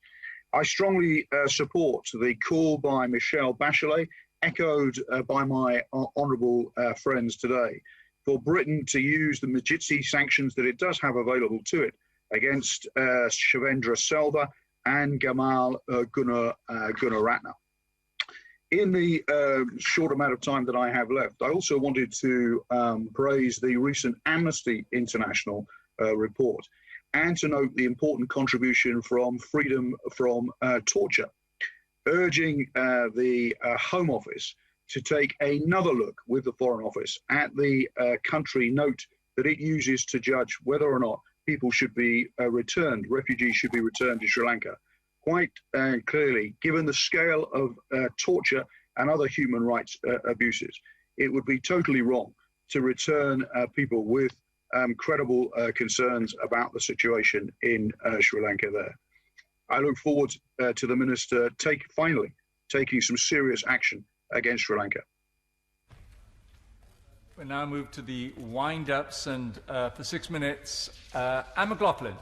I strongly support the call by Michelle Bachelet, echoed by my honourable friends today, for Britain to use the emergency sanctions that it does have available to it against Shivendra Selva and Gamal Gunaratne. In the short amount of time that I have left, I also wanted to praise the recent Amnesty International report and to note the important contribution from Freedom from Torture, urging the Home Office to take another look with the Foreign Office at the country note that it uses to judge whether or not people should be returned, refugees should be returned to Sri Lanka. Quite clearly, given the scale of torture and other human rights abuses, it would be totally wrong to return people with credible concerns about the situation in Sri Lanka there. I look forward to the Minister finally taking some serious action against Sri Lanka. We now move to the wind-ups, and for 6 minutes, Anne McLaughlin.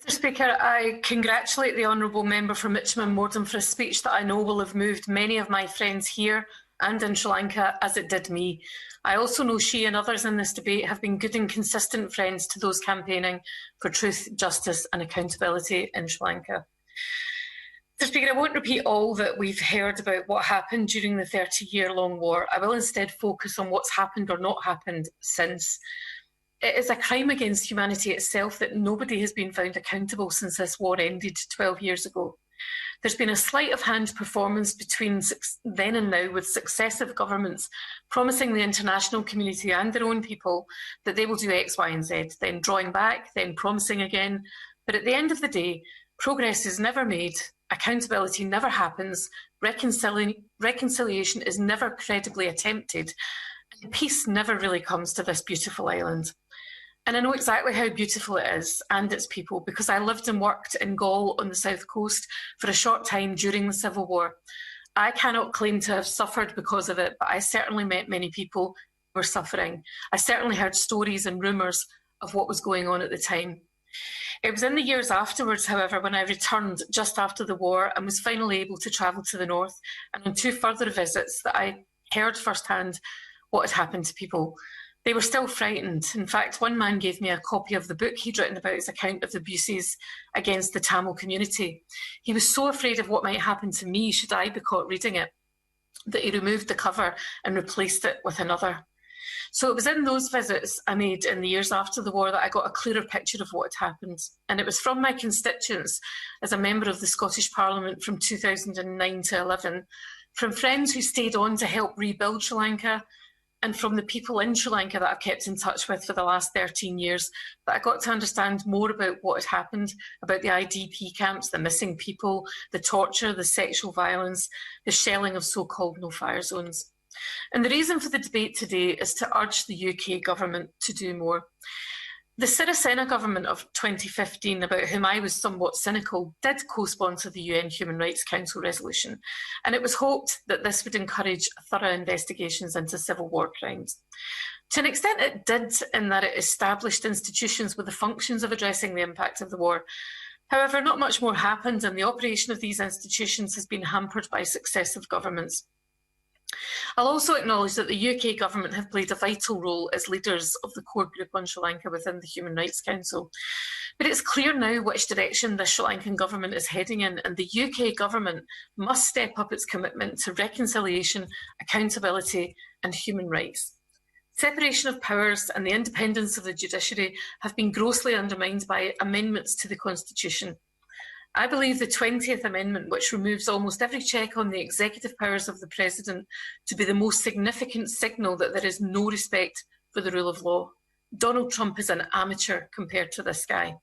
Mr Speaker, I congratulate the Honourable Member for Mitcham and Morden for a speech that I know will have moved many of my friends here and in Sri Lanka, as it did me. I also know she and others in this debate have been good and consistent friends to those campaigning for truth, justice and accountability in Sri Lanka. Mr Speaker, I won't repeat all that we've heard about what happened during the 30-year-long war. I will instead focus on what's happened or not happened since. It is a crime against humanity itself that nobody has been found accountable since this war ended 12 years ago. There's been a sleight of hand performance between then and now, with successive governments promising the international community and their own people that they will do X, Y and Z, then drawing back, then promising again. But at the end of the day, progress is never made, accountability never happens, reconciliation is never credibly attempted, and peace never really comes to this beautiful island. And I know exactly how beautiful it is and its people, because I lived and worked in Gaul on the south coast for a short time during the Civil War. I cannot claim to have suffered because of it, but I certainly met many people who were suffering. I certainly heard stories and rumours of what was going on at the time. It was in the years afterwards, however, when I returned just after the war and was finally able to travel to the north, and on 2 further visits, that I heard firsthand what had happened to people. They were still frightened. In fact, one man gave me a copy of the book he'd written about his account of the abuses against the Tamil community. He was so afraid of what might happen to me should I be caught reading it, that he removed the cover and replaced it with another. So it was in those visits I made in the years after the war that I got a clearer picture of what had happened. And it was from my constituents as a member of the Scottish Parliament from 2009 to 11, from friends who stayed on to help rebuild Sri Lanka, and from the people in Sri Lanka that I've kept in touch with for the last 13 years, that I got to understand more about what had happened, about the IDP camps, the missing people, the torture, the sexual violence, the shelling of so-called no-fire zones. And the reason for the debate today is to urge the UK government to do more. The Sirisena government of 2015, about whom I was somewhat cynical, did co-sponsor the UN Human Rights Council resolution, and it was hoped that this would encourage thorough investigations into civil war crimes. To an extent it did, in that it established institutions with the functions of addressing the impact of the war. However, not much more happened, and the operation of these institutions has been hampered by successive governments. I'll also acknowledge that the UK government have played a vital role as leaders of the core group on Sri Lanka within the Human Rights Council. But it's clear now which direction the Sri Lankan government is heading in, and the UK government must step up its commitment to reconciliation, accountability and human rights. Separation of powers and the independence of the judiciary have been grossly undermined by amendments to the Constitution. I believe the 20th Amendment, which removes almost every check on the executive powers of the President, to be the most significant signal that there is no respect for the rule of law. Donald Trump is an amateur compared to this guy.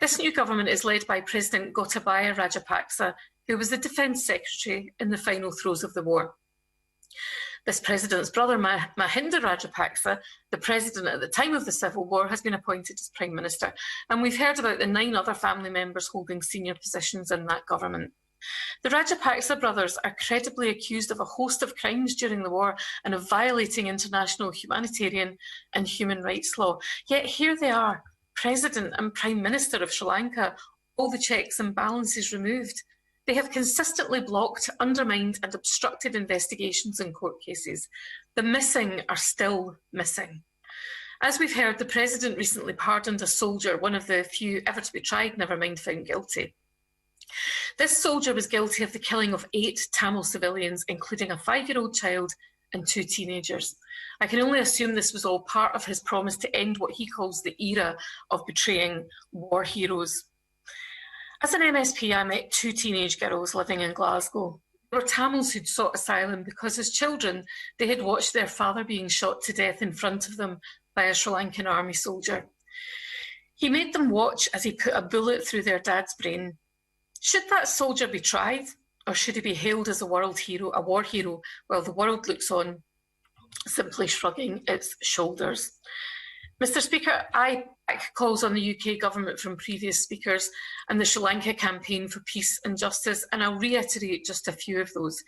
This new government is led by President Gotabaya Rajapaksa, who was the Defence Secretary in the final throes of the war. This president's brother, Mahinda Rajapaksa, the president at the time of the civil war, has been appointed as Prime Minister, and we've heard about the 9 other family members holding senior positions in that government. The Rajapaksa brothers are credibly accused of a host of crimes during the war and of violating international humanitarian and human rights law. Yet here they are, President and Prime Minister of Sri Lanka, all the checks and balances removed. They have consistently blocked, undermined and obstructed investigations in court cases. The missing are still missing. As we've heard, the President recently pardoned a soldier, one of the few ever to be tried, never mind found guilty. This soldier was guilty of the killing of 8 Tamil civilians, including a 5-year-old child and 2 teenagers. I can only assume this was all part of his promise to end what he calls the era of betraying war heroes. As an MSP, I met 2 teenage girls living in Glasgow. They were Tamils who'd sought asylum because as children, they had watched their father being shot to death in front of them by a Sri Lankan army soldier. He made them watch as he put a bullet through their dad's brain. Should that soldier be tried, or should he be hailed as a war hero, while the world looks on, simply shrugging its shoulders? Mr. Speaker, I back calls on the UK government from previous speakers and the Sri Lanka campaign for peace and justice, and I'll reiterate just a few of those.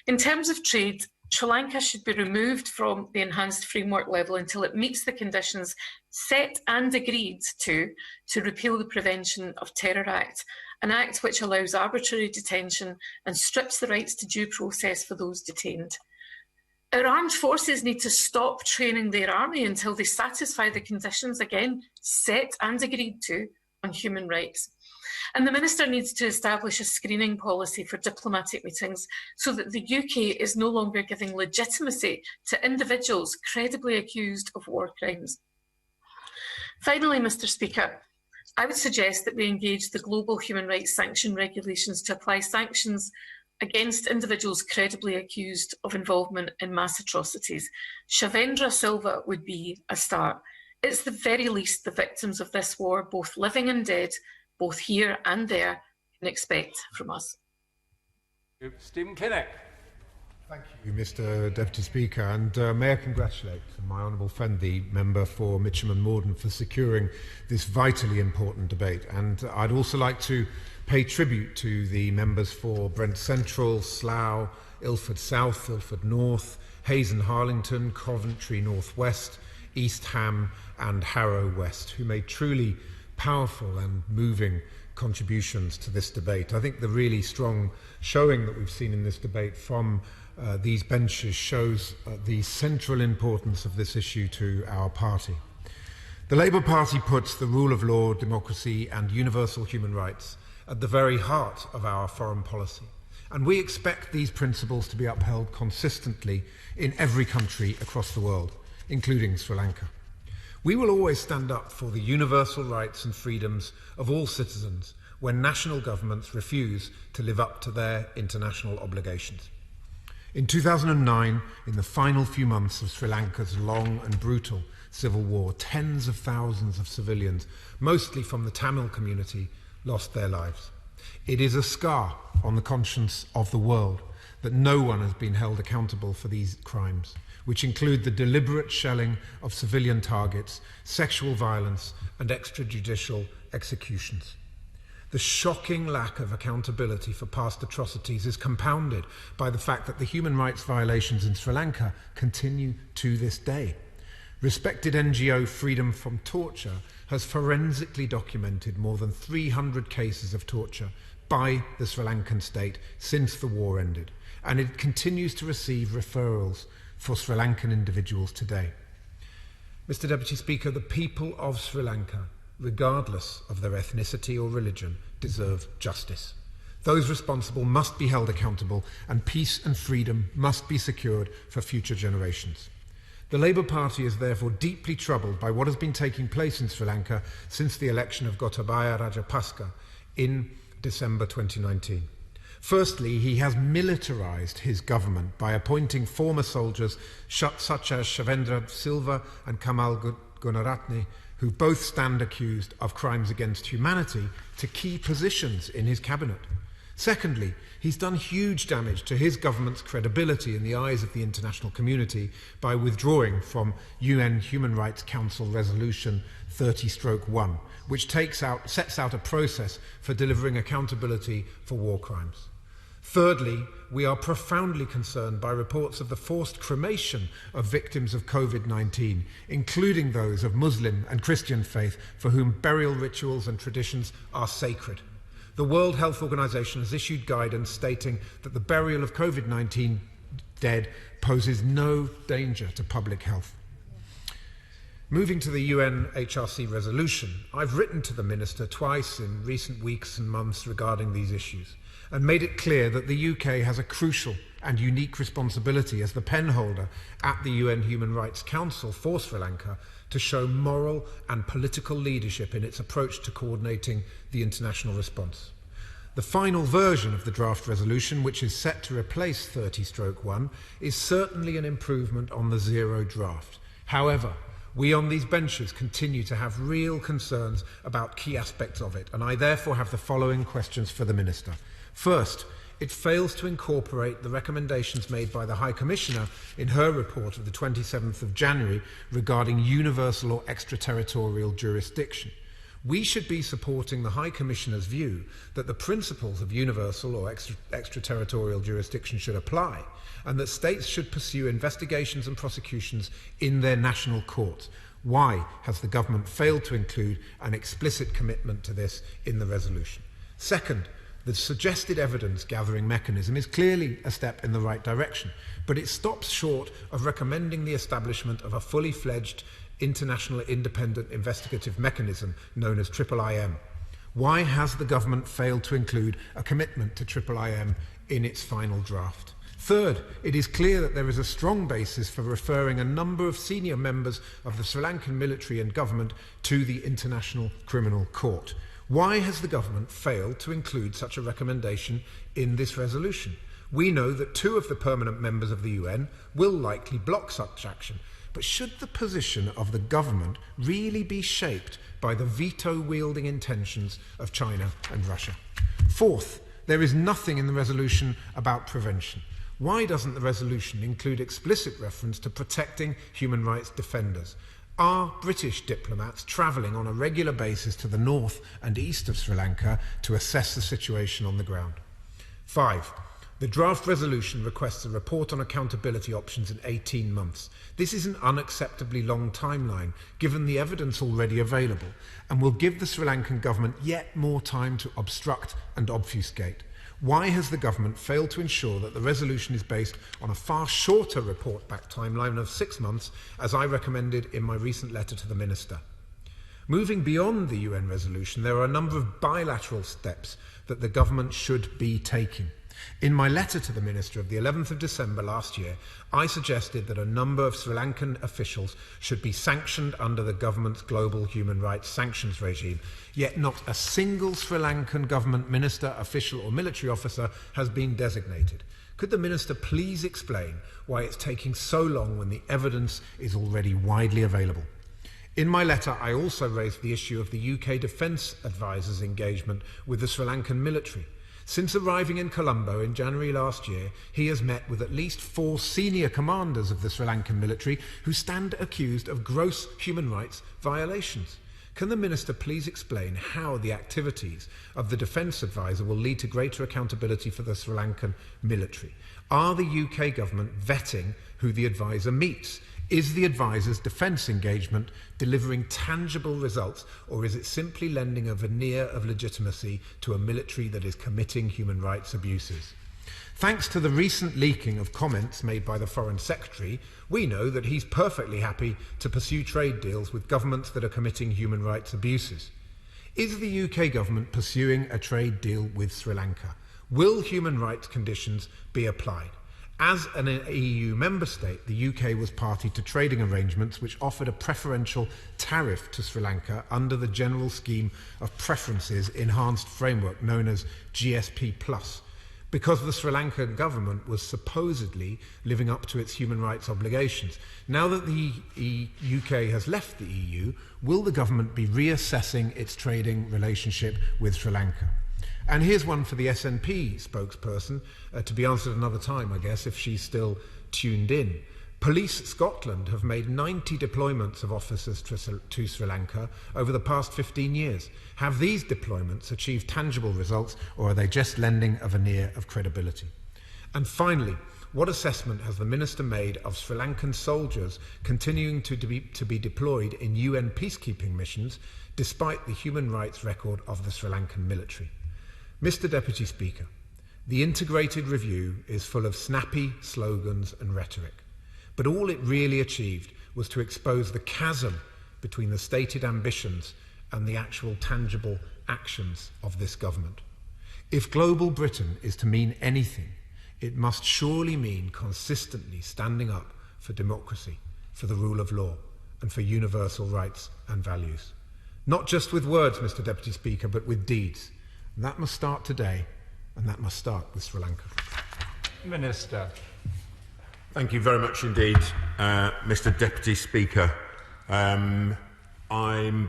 In terms of trade, Sri Lanka should be removed from the enhanced framework level until it meets the conditions set and agreed to repeal the Prevention of Terror Act, an act which allows arbitrary detention and strips the rights to due process for those detained. Our armed forces need to stop training their army until they satisfy the conditions, again, set and agreed to on human rights. And the Minister needs to establish a screening policy for diplomatic meetings so that the UK is no longer giving legitimacy to individuals credibly accused of war crimes. Finally, Mr. Speaker, I would suggest that we engage the global human rights sanction regulations to apply sanctions against individuals credibly accused of involvement in mass atrocities. Shavendra Silva would be a start. It's the very least the victims of this war, both living and dead, both here and there, can expect from us. Stephen Kinnock. Thank you, Mr. Deputy Speaker, and may I congratulate my honourable friend, the member for Mitcham and Morden, for securing this vitally important debate. And I'd also like to pay tribute to the members for Brent Central, Slough, Ilford South, Ilford North, Hayes and Harlington, Coventry North West, East Ham and Harrow West, who made truly powerful and moving contributions to this debate. I think the really strong showing that we've seen in this debate from these benches shows the central importance of this issue to our party. The Labour Party puts the rule of law, democracy and universal human rights at the very heart of our foreign policy, and we expect these principles to be upheld consistently in every country across the world, including Sri Lanka. We will always stand up for the universal rights and freedoms of all citizens when national governments refuse to live up to their international obligations. In 2009, in the final few months of Sri Lanka's long and brutal civil war, tens of thousands of civilians, mostly from the Tamil community, lost their lives. It is a scar on the conscience of the world that no one has been held accountable for these crimes. which include the deliberate shelling of civilian targets, sexual violence, and extrajudicial executions. The shocking lack of accountability for past atrocities is compounded by the fact that the human rights violations in Sri Lanka continue to this day. Respected NGO Freedom from Torture has forensically documented more than 300 cases of torture by the Sri Lankan state since the war ended, and it continues to receive referrals for Sri Lankan individuals today. Mr. Deputy Speaker, the people of Sri Lanka, regardless of their ethnicity or religion, deserve justice. Those responsible must be held accountable, and peace and freedom must be secured for future generations. The Labour Party is therefore deeply troubled by what has been taking place in Sri Lanka since the election of Gotabaya Rajapaksa in December 2019. Firstly, he has militarised his government by appointing former soldiers such as Shavendra Silva and Kamal Gunaratne, who both stand accused of crimes against humanity, to key positions in his cabinet. Secondly, he's done huge damage to his government's credibility in the eyes of the international community by withdrawing from UN Human Rights Council Resolution 30/1, which sets out a process for delivering accountability for war crimes. Thirdly, we are profoundly concerned by reports of the forced cremation of victims of COVID-19, including those of Muslim and Christian faith for whom burial rituals and traditions are sacred. The World Health Organization has issued guidance stating that the burial of COVID-19 dead poses no danger to public health. Moving to the UN HRC resolution, I've written to the Minister twice in recent weeks and months regarding these issues, and made it clear that the UK has a crucial and unique responsibility as the penholder at the UN Human Rights Council for Sri Lanka to show moral and political leadership in its approach to coordinating the international response. The final version of the draft resolution, which is set to replace 30/1, is certainly an improvement on the zero draft. However, we on these benches continue to have real concerns about key aspects of it, and I therefore have the following questions for the Minister. First, it fails to incorporate the recommendations made by the High Commissioner in her report of the 27th of January regarding universal or extraterritorial jurisdiction. We should be supporting the High Commissioner's view that the principles of universal or extraterritorial jurisdiction should apply, and that states should pursue investigations and prosecutions in their national courts. Why has the government failed to include an explicit commitment to this in the resolution? Second, the suggested evidence gathering mechanism is clearly a step in the right direction, but it stops short of recommending the establishment of a fully fledged international independent investigative mechanism known as IIIM. Why has the government failed to include a commitment to IIIM in its final draft? Third, it is clear that there is a strong basis for referring a number of senior members of the Sri Lankan military and government to the International Criminal Court. Why has the government failed to include such a recommendation in this resolution? We know that 2 of the permanent members of the UN will likely block such action, but should the position of the government really be shaped by the veto-wielding intentions of China and Russia? Fourth, there is nothing in the resolution about prevention. Why doesn't the resolution include explicit reference to protecting human rights defenders? Are British diplomats travelling on a regular basis to the north and east of Sri Lanka to assess the situation on the ground? 5. The draft resolution requests a report on accountability options in 18 months. This is an unacceptably long timeline, given the evidence already available, and will give the Sri Lankan government yet more time to obstruct and obfuscate. Why has the government failed to ensure that the resolution is based on a far shorter report-back timeline of 6 months, as I recommended in my recent letter to the Minister? Moving beyond the UN resolution, there are a number of bilateral steps that the government should be taking. In my letter to the Minister of the 11th of December last year, I suggested that a number of Sri Lankan officials should be sanctioned under the government's global human rights sanctions regime, yet not a single Sri Lankan government minister, official or military officer has been designated. Could the Minister please explain why it's taking so long when the evidence is already widely available? In my letter, I also raised the issue of the UK Defence Advisor's engagement with the Sri Lankan military. Since arriving in Colombo in January last year, he has met with at least 4 senior commanders of the Sri Lankan military who stand accused of gross human rights violations. Can the Minister please explain how the activities of the Defence Advisor will lead to greater accountability for the Sri Lankan military? Are the UK government vetting who the advisor meets? Is the advisor's defence engagement delivering tangible results, or is it simply lending a veneer of legitimacy to a military that is committing human rights abuses? Thanks to the recent leaking of comments made by the Foreign Secretary, we know that he's perfectly happy to pursue trade deals with governments that are committing human rights abuses. Is the UK government pursuing a trade deal with Sri Lanka? Will human rights conditions be applied? As an EU member state, the UK was party to trading arrangements which offered a preferential tariff to Sri Lanka under the General Scheme of Preferences Enhanced Framework known as GSP+, because the Sri Lankan government was supposedly living up to its human rights obligations. Now that the UK has left the EU, will the government be reassessing its trading relationship with Sri Lanka? And here's one for the SNP spokesperson, to be answered another time, I guess, if she's still tuned in. Police Scotland have made 90 deployments of officers to Sri Lanka over the past 15 years. Have these deployments achieved tangible results, or are they just lending a veneer of credibility? And finally, what assessment has the Minister made of Sri Lankan soldiers continuing to be deployed in UN peacekeeping missions, despite the human rights record of the Sri Lankan military? Mr. Deputy Speaker, the integrated review is full of snappy slogans and rhetoric, but all it really achieved was to expose the chasm between the stated ambitions and the actual tangible actions of this government. If global Britain is to mean anything, it must surely mean consistently standing up for democracy, for the rule of law, and for universal rights and values. Not just with words, Mr. Deputy Speaker, but with deeds. That must start today, and that must start with Sri Lanka. Minister. Thank you very much indeed, Mr. Deputy Speaker. I'm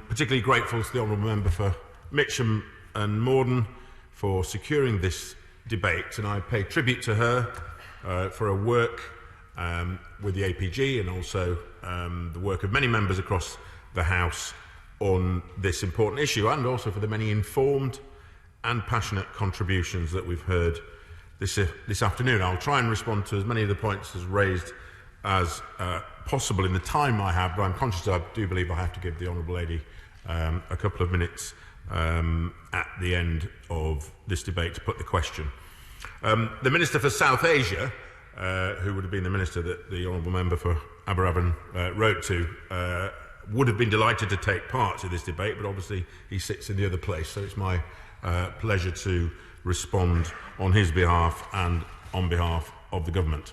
particularly grateful to the Honourable Member for Mitcham and Morden for securing this debate, and I pay tribute to her for her work with the APG and also the work of many members across the House on this important issue, and also for the many informed and passionate contributions that we've heard this afternoon. I'll try and respond to as many of the points as raised as possible in the time I have, but I'm conscious I do believe I have to give the Honourable Lady a couple of minutes at the end of this debate to put the question. The Minister for South Asia, who would have been the Minister that the Honourable Member for Aberafan wrote to, would have been delighted to take part in this debate, but obviously he sits in the other place, so it's my pleasure to respond on his behalf and on behalf of the government.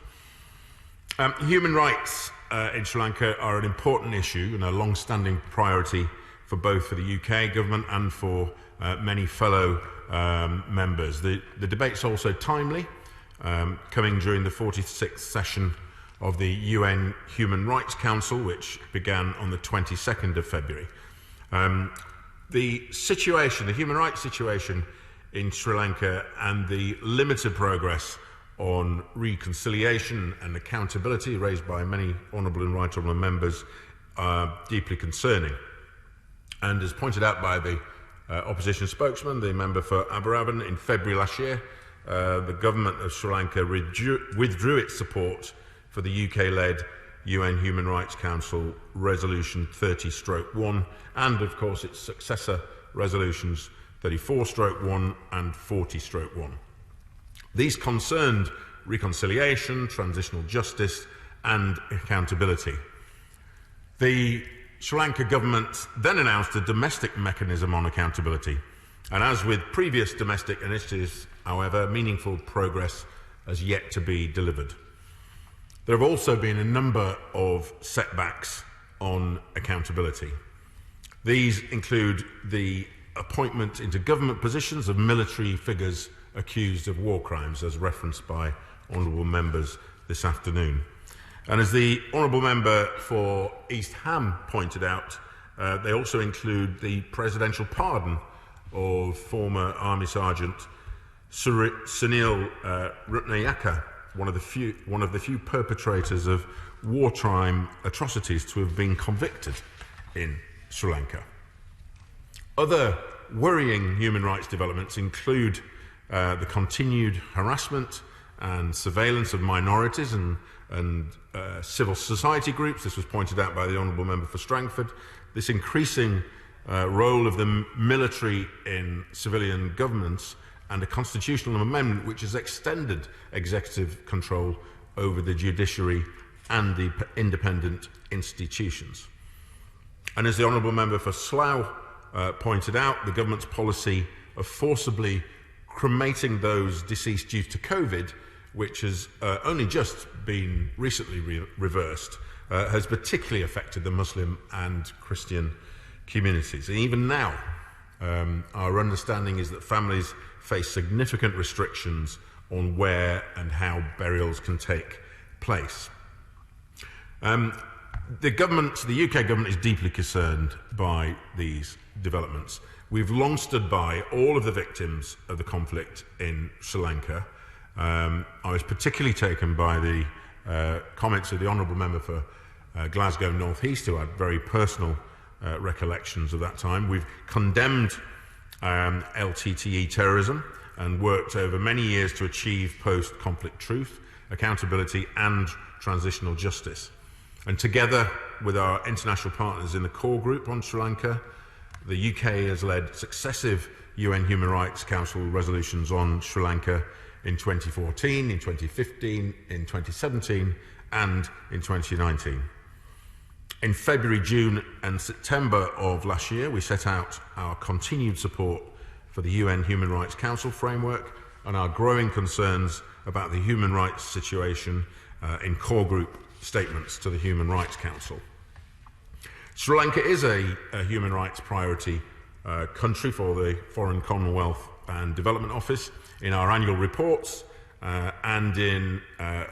Human rights in Sri Lanka are an important issue and a long-standing priority for both for the UK government and for many fellow members. The debate's also timely, coming during the 46th session of the UN Human Rights Council, which began on the 22nd of February. The human rights situation in Sri Lanka and the limited progress on reconciliation and accountability raised by many honourable and right honourable members are deeply concerning. And as pointed out by the opposition spokesman, the member for Aberafan, in February last year, the government of Sri Lanka withdrew its support for the UK-led UN Human Rights Council Resolution 30/1 and, of course, its successor resolutions 34/1 and 40/1. These concerned reconciliation, transitional justice and accountability. The Sri Lanka government then announced a domestic mechanism on accountability, and as with previous domestic initiatives, however, meaningful progress has yet to be delivered. There have also been a number of setbacks on accountability. These include the appointment into government positions of military figures accused of war crimes, as referenced by honourable members this afternoon. And as the honourable member for East Ham pointed out, they also include the presidential pardon of former Army Sergeant Sunil Ratnayaka, one of the few perpetrators of wartime atrocities to have been convicted in Sri Lanka. Other worrying human rights developments include the continued harassment and surveillance of minorities and civil society groups. This was pointed out by the Honourable Member for Strangford. This increasing role of the military in civilian governments, and a constitutional amendment which has extended executive control over the judiciary and the independent institutions. And as the Honourable Member for Slough pointed out, the government's policy of forcibly cremating those deceased due to COVID, which has only just been recently reversed, has particularly affected the Muslim and Christian communities. And even now, our understanding is that families face significant restrictions on where and how burials can take place. The UK government is deeply concerned by these developments. We've long stood by all of the victims of the conflict in Sri Lanka. I was particularly taken by the comments of the Honourable Member for Glasgow North East, who had very personal recollections of that time. We've condemned LTTE terrorism and worked over many years to achieve post-conflict truth, accountability and transitional justice. And together with our international partners in the core group on Sri Lanka, the UK has led successive UN Human Rights Council resolutions on Sri Lanka in 2014, in 2015, in 2017 and in 2019. In February, June and September of last year, we set out our continued support for the UN Human Rights Council framework and our growing concerns about the human rights situation in core group statements to the Human Rights Council. Sri Lanka is a human rights priority country for the Foreign Commonwealth and Development Office. In our annual reports and in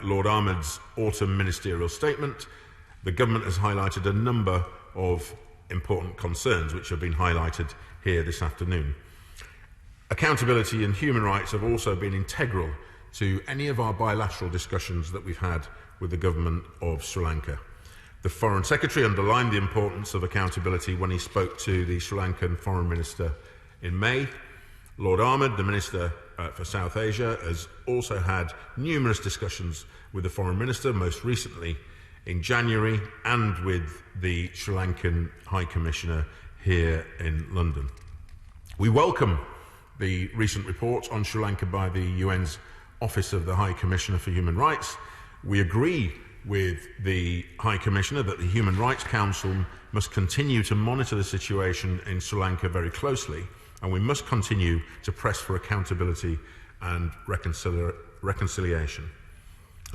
Lord Ahmed's autumn ministerial statement, the government has highlighted a number of important concerns which have been highlighted here this afternoon. Accountability and human rights have also been integral to any of our bilateral discussions that we've had with the government of Sri Lanka. The Foreign Secretary underlined the importance of accountability when he spoke to the Sri Lankan Foreign Minister in May. Lord Ahmed, the Minister for South Asia, has also had numerous discussions with the Foreign Minister, most recently in January, and with the Sri Lankan High Commissioner here in London. We welcome the recent report on Sri Lanka by the UN's Office of the High Commissioner for Human Rights. We agree with the High Commissioner that the Human Rights Council must continue to monitor the situation in Sri Lanka very closely, and we must continue to press for accountability and reconciliation.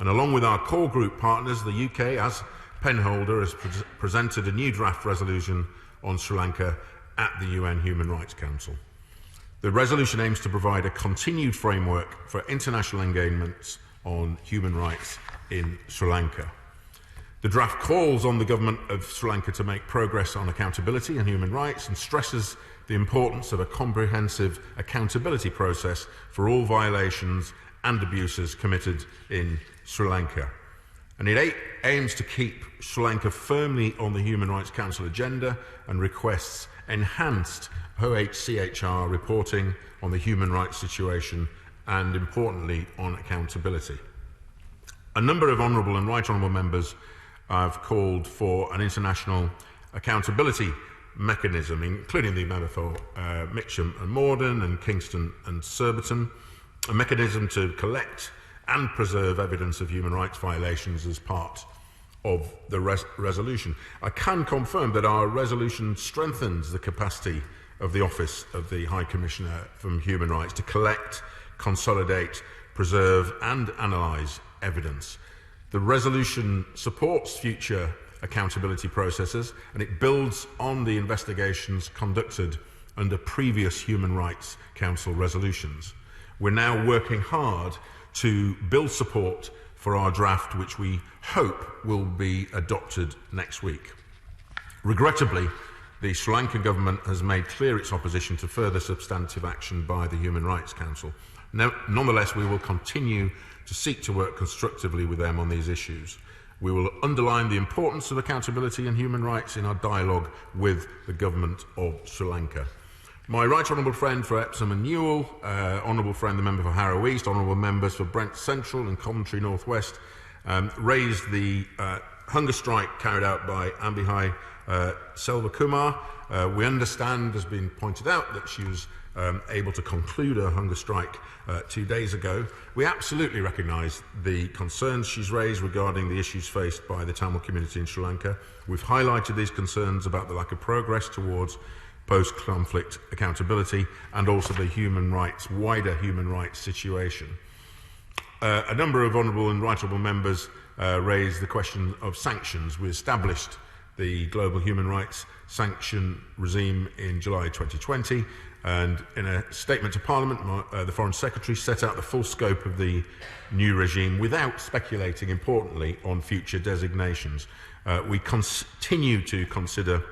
And along with our core group partners, the UK, as penholder, has presented a new draft resolution on Sri Lanka at the UN Human Rights Council. The resolution aims to provide a continued framework for international engagements on human rights in Sri Lanka. The draft calls on the government of Sri Lanka to make progress on accountability and human rights and stresses the importance of a comprehensive accountability process for all violations and abuses committed in Sri Lanka. And it aims to keep Sri Lanka firmly on the Human Rights Council agenda and requests enhanced OHCHR reporting on the human rights situation and, importantly, on accountability. A number of honourable and right honourable members have called for an international accountability mechanism, including the member for Mitcham and Morden and Kingston and Surbiton, a mechanism to collect and preserve evidence of human rights violations as part of the resolution. I can confirm that our resolution strengthens the capacity of the Office of the High Commissioner for Human Rights to collect, consolidate, preserve and analyse evidence. The resolution supports future accountability processes and it builds on the investigations conducted under previous Human Rights Council resolutions. We're now working hard to build support for our draft, which we hope will be adopted next week. Regrettably, the Sri Lankan government has made clear its opposition to further substantive action by the Human Rights Council. Nonetheless, we will continue to seek to work constructively with them on these issues. We will underline the importance of accountability and human rights in our dialogue with the government of Sri Lanka. My right honourable friend for Epsom and Newell, honourable friend the member for Harrow East, honourable members for Brent Central and Coventry North West raised the hunger strike carried out by Ambihai Selva Kumar. We understand, has been pointed out, that she was able to conclude her hunger strike 2 days ago. We absolutely recognise the concerns she's raised regarding the issues faced by the Tamil community in Sri Lanka. We've highlighted these concerns about the lack of progress towards post-conflict accountability and also the wider human rights situation. A number of honourable and right honourable members raised the question of sanctions. We established the global human rights sanction regime in July 2020, and in a statement to Parliament, the Foreign Secretary set out the full scope of the new regime without speculating, importantly, on future designations. We continue to consider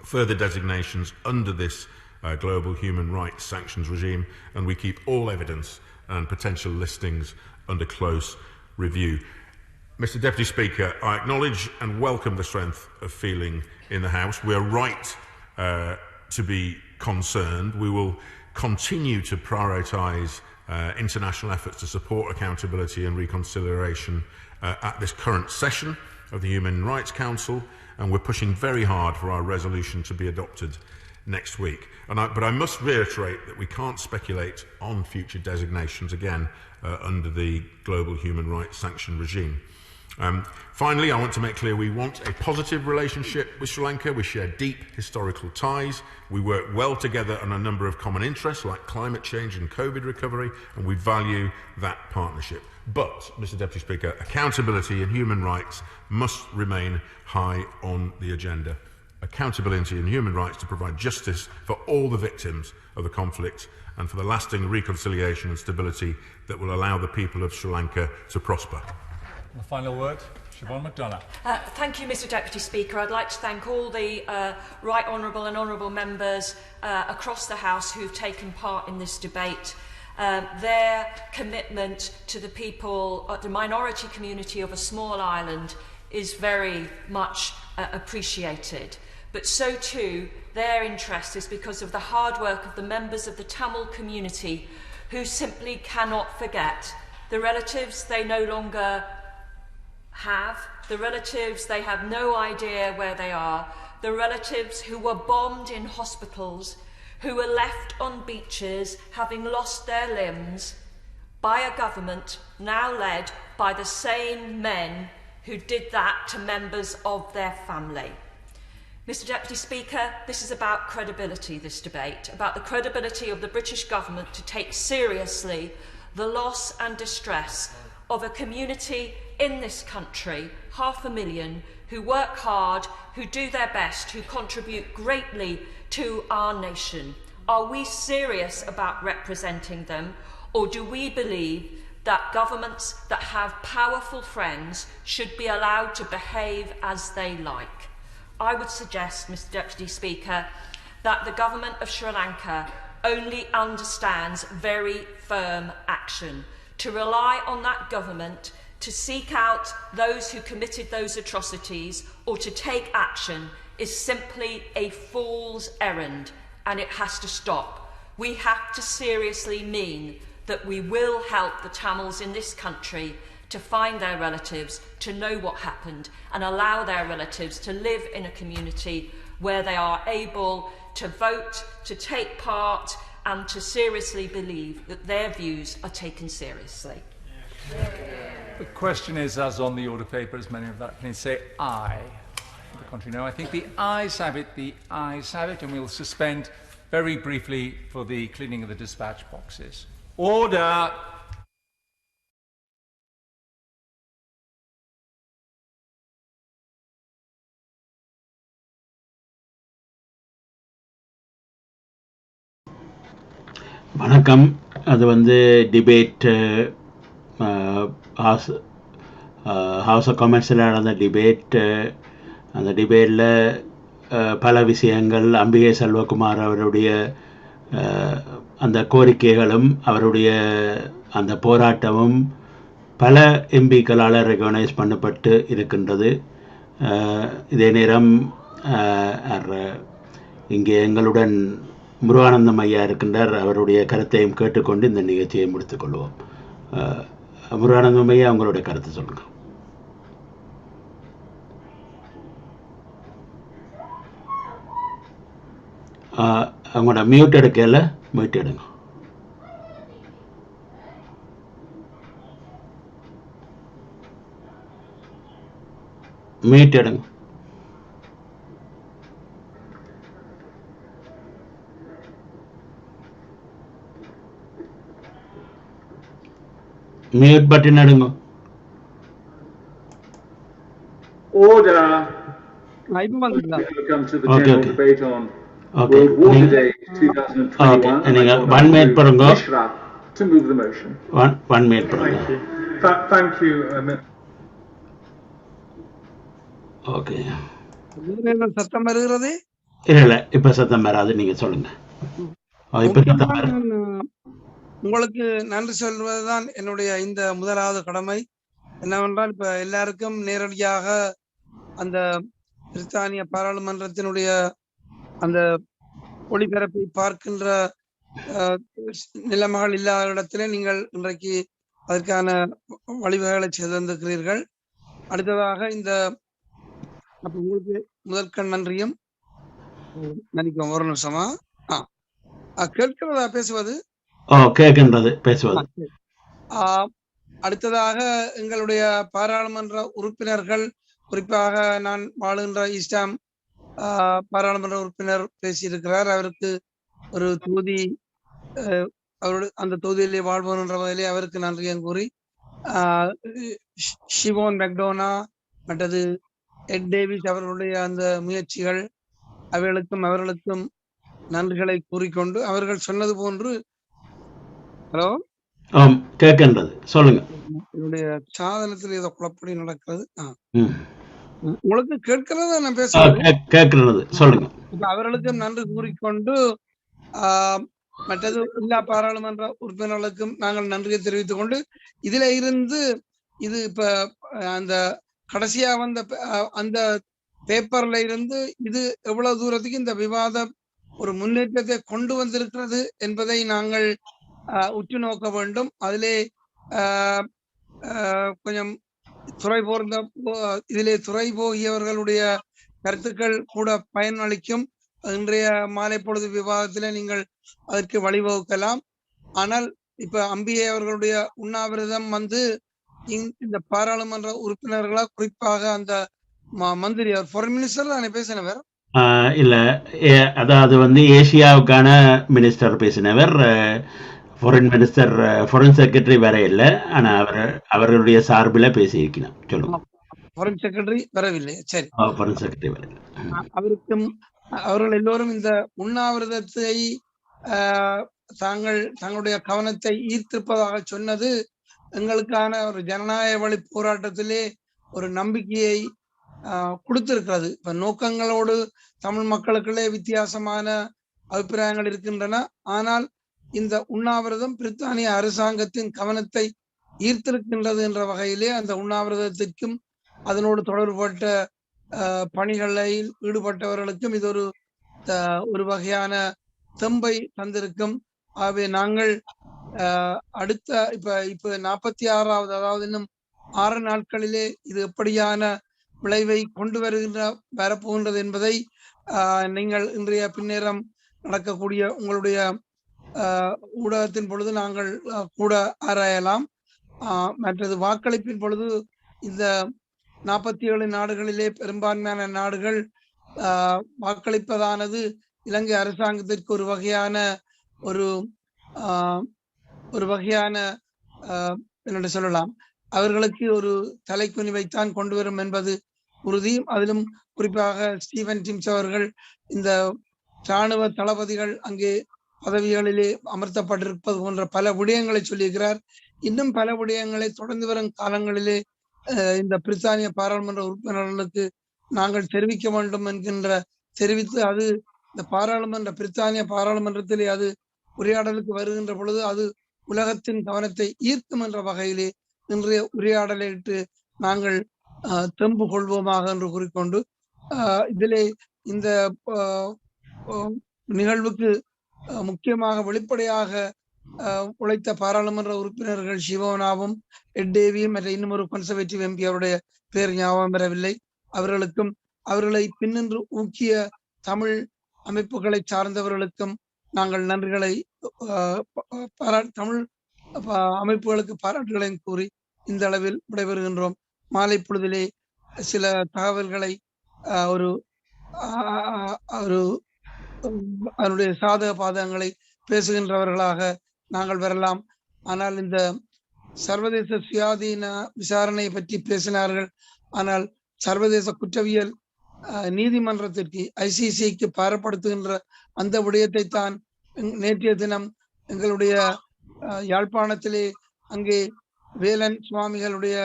further designations under this global human rights sanctions regime, and we keep all evidence and potential listings under close review. Mr. Deputy Speaker, I acknowledge and welcome the strength of feeling in the House. We are right to be concerned. We will continue to prioritise international efforts to support accountability and reconciliation at this current session of the Human Rights Council, and we're pushing very hard for our resolution to be adopted next week. But I must reiterate that we can't speculate on future designations again under the global human rights sanction regime. Finally, I want to make clear we want a positive relationship with Sri Lanka. We share deep historical ties. We work well together on a number of common interests like climate change and COVID recovery, and we value that partnership. But, Mr. Deputy Speaker, accountability and human rights must remain high on the agenda. Accountability and human rights to provide justice for all the victims of the conflict and for the lasting reconciliation and stability that will allow the people of Sri Lanka to prosper. The final word, Siobhan McDonough. Thank you, Mr. Deputy Speaker. I'd like to thank all the right honourable and honourable members across the House who've taken part in this debate. Their commitment to the people, the minority community of a small island, is very much appreciated. But so too, their interest is because of the hard work of the members of the Tamil community who simply cannot forget the relatives they no longer have, the relatives they have no idea where they are, the relatives who were bombed in hospitals, who were left on beaches having lost their limbs by a government now led by the same men who did that to members of their family. Mr. Deputy Speaker, this is about credibility, this debate, about the credibility of the British government to take seriously the loss and distress of a community in this country, 500,000, who work hard, who do their best, who contribute greatly to our nation. Are we serious about representing them, or do we believe that governments that have powerful friends should be allowed to behave as they like? I would suggest, Mr. Deputy Speaker, that the government of Sri Lanka only understands very firm action. To rely on that government to seek out those who committed those atrocities or to take action is simply a fool's errand, and it has to stop. We have to seriously mean that we will help the Tamils in this country to find their relatives, to know what happened, and allow their relatives to live in a community where they are able to vote, to take part, and to seriously believe that their views are taken seriously. The question is, as on the order paper, as many of that can say aye. The contrary, no. I think the ayes have it, and we'll suspend very briefly for the cleaning of the dispatch boxes. Order! வணக்கம். அது debate house of காமர்ஸில் நடந்த debate. அந்த டிபேட்டில் பல விஷயங்கள் அம்பிகை செல்வகுமார் அவருடைய அந்த கோரிக்கைகளும் அவருடைய அந்த போராட்டமும் பல எம்பிக்களால் ரெகனைஸ் பண்ணப்பட்டு இருக்கின்றது. இதே நேரம் இங்கே எங்களுடன் முருகானந்தம் ஐயா இருக்கின்றார். அவருடைய கருத்தையும் கேட்டுக்கொண்டு இந்த நிகழ்ச்சியை முடித்துக்கொள்வோம். முருகானந்தம் ஐயா, உங்களுடைய கருத்தை சொல்லுங்கள். அவங்களோட மியூட் எடுக்கல, மியூட் எடுங்க. மியூட் எடுங்க. மியூட் பட்டன் எடுங்க. Order. Welcome to the general debate on World Water Day 2021. நீங்க 1 மினிட் பாருங்க. To move the motion. 1 minute பாருங்க. Thank you. ஓகே. சத்தம் வருகிறது? இல்ல, இப்ப சத்தம் வராது, நீங்க சொல்லுங்க. உங்களுக்கு நன்றி சொல்வதுதான் என்னுடைய இந்த முதலாவது கடமை. என்னவென்றால், இப்ப எல்லாருக்கும் நேரடியாக அந்த பிரித்தானிய பாராளுமன்றத்தினுடைய அந்த ஒளிபரப்பை பார்க்கின்ற நிலைமைகள் இல்லாத இடத்திலே நீங்கள் இன்றைக்கு அதற்கான வழிவகைகளை செய்து வந்திருக்கிறீர்கள். அடுத்ததாக இந்த உங்களுக்கு முதற்கண் நன்றியும். நினைக்கிறோம் ஒரு நிமிஷமா. கேட்கிறதா பேசுவது? கேட்கின்றது பேசுவது. அடுத்ததாக எங்களுடைய பாராளுமன்ற உறுப்பினர்கள், குறிப்பாக நான் வாழுகின்ற ஈஸ்டாம் பாராளுமன்ற உறுப்பினர் பேசியிருக்கிறார். அவருக்கு ஒரு தொகுதி, அவருடைய அந்த தொகுதியிலே வாழ்வோம் என்ற வகையிலே அவருக்கு நன்றியும் கூறி, ஷிவோன் மெக்டோனா மற்றது எட் டேவிஸ் அவர்களுடைய அந்த முயற்சிகள், அவர்களுக்கும் நன்றிகளை கூறிக்கொண்டு, அவர்கள் சொன்னது போன்று. ஹலோ, கேட்கின்றது, சொல்லுங்க. என்னுடைய சாதனத்தில் ஏதோ குழப்படி நடக்கிறது. உங்களுக்கு கேட்கிறது? நான் பேசுறது சொல்லுங்க. அவர்களுக்கும் நன்றி கூறிக்கொண்டு, மற்றது எல்லா பாராளுமன்ற உறுப்பினர்களுக்கும் நாங்கள் நன்றியை தெரிவித்துக் கொண்டு, இதுல இருந்து இது இப்ப அந்த கடைசியா வந்த அந்த பேப்பர்ல இருந்து இது எவ்வளவு தூரத்துக்கு இந்த விவாதம் ஒரு முன்னேற்றத்தை கொண்டு வந்திருக்கிறது என்பதை நாங்கள் உற்று நோக்க வேண்டும். அதிலே கொஞ்சம் துறை போர்ந்த இதிலே துறை போகியவர்களுடைய கருத்துக்கள் கூட பயனளிக்கும். இன்றைய மாலை பொழுது விவாதத்திலே நீங்கள் அதற்கு வழிவகுக்கலாம். ஆனால் இப்ப அம்பிகை அவர்களுடைய உண்ணாவிரதம் இந்த பாராளுமன்ற உறுப்பினர்களா, குறிப்பாக அந்த மந்திரி, அவர் ஃபாரின் மினிஸ்டர் தானே பேசினவர்? இல்ல, அதாவது ஏசியாவுக்கான மினிஸ்டர் பேசினவர். ஃபாரின் மினிஸ்டர், ஃபாரின் செக்ரட்டரி வேற இல்லை. ஆனா அவர்களுடைய சார்பில் பேசியிருக்கிறார். சொல்லுங்க. ஃபாரின் செக்ரட்டரி வரவில்லை. சரி, ஃபாரின் செக்ரட்டரி வரவில்லை. அவருக்கும் அவர்கள் எல்லோரும் இந்த உண்ணாவிரதத்தை தங்களுடைய கவனத்தை ஈர்த்திருப்பதாக சொன்னது எங்களுக்கான ஒரு ஜனநாயக வழி போராட்டத்திலே ஒரு நம்பிக்கையை கொடுத்திருக்கிறது. இப்ப நோக்கங்களோடு தமிழ் மக்களுக்குள்ளே வித்தியாசமான அபிப்பிராயங்கள் இருக்கின்றன. ஆனால் இந்த உண்ணாவிரதம் பிரித்தானிய அரசாங்கத்தின் கவனத்தை ஈர்த்திருக்கின்றது என்ற வகையிலே அந்த உண்ணாவிரதத்திற்கும் அதனோடு தொடர்பட்ட பணிகளில் ஈடுபட்டவர்களுக்கும் இது ஒரு வகையான தெம்பை தந்திருக்கும். ஆகவே நாங்கள் அடுத்த இப்ப 46வது, அதாவது இன்னும் 6 நாட்களிலே இது எப்படியான விளைவை கொண்டு வரப்போகின்றது என்பதை நீங்கள் இன்றைய பின்னேரம் நடக்கக்கூடிய உங்களுடைய ஊடகத்தின் பொழுது நாங்கள் கூட ஆராயலாம். மற்றது வாக்களிப்பின் பொழுது இந்த 47 நாடுகளிலே பெரும்பான்மையான நாடுகள் வாக்களிப்பதானது இலங்கை அரசாங்கத்திற்கு ஒரு வகையான என்ன சொல்லலாம், அவர்களுக்கு ஒரு தலைக்குனிவைத்தான் கொண்டு வரும் என்பது உறுதியும். அதிலும் குறிப்பாக ஸ்டீவன் டிம்ஸ் அவர்கள் இந்த இராணுவ தளபதிகள் அங்கே பதவிகளிலே அமர்த்தப்பட்டிருப்பது போன்ற பல விடயங்களை சொல்லியிருக்கிறார். இன்னும் பல விடயங்களை தொடர்ந்து வரும் காலங்களிலே இந்த பிரித்தானிய பாராளுமன்ற உறுப்பினர்களுக்கு நாங்கள் தெரிவிக்க வேண்டும் என்கின்ற தெரிவித்து, அது இந்த பிரித்தானிய பாராளுமன்றத்திலே அது உரையாடலுக்கு வருகின்ற பொழுது அது உலகத்தின் கவனத்தை ஈர்க்கும் என்ற வகையிலே இன்றைய உரையாடலிட்டு நாங்கள் தெம்பு கொள்வோமாக என்று கூறிக்கொண்டு இதிலே இந்த நிகழ்வுக்கு முக்கியமாக வெளிப்படையாக உழைத்த பாராளுமன்ற உறுப்பினர்கள் சிவனாவும் எட்டேவியும் மற்ற இன்னும் ஒரு கன்சர்வேட்டிவ் எம்பி அவருடைய பேர் ஞாபகம் வரவில்லை, அவர்களுக்கும் அவர்களை பின்னின்று ஊக்கிய தமிழ் அமைப்புகளை சார்ந்தவர்களுக்கும் நாங்கள் நன்றிகளை தமிழ் அமைப்புகளுக்கு பாராட்டுகளையும் கூறி இந்த அளவில் விடைபெறுகின்றோம். மாலை பொழுதிலே சில தகவல்களை ஒரு அதனுடைய சாதக பாதகங்களை பேசுகின்றவர்களாக நாங்கள் வரலாம். ஆனால் இந்த சர்வதேச சுயாதீன விசாரணை பற்றி பேசினார்கள். ஆனால் சர்வதேச குற்றவியல் நீதிமன்றத்திற்கு ICCக்கு பாரப்படுத்துகின்ற அந்த விடயத்தை தான் நேற்றைய தினம் எங்களுடைய யாழ்ப்பாணத்திலே அங்கே வேலன் சுவாமிகளுடைய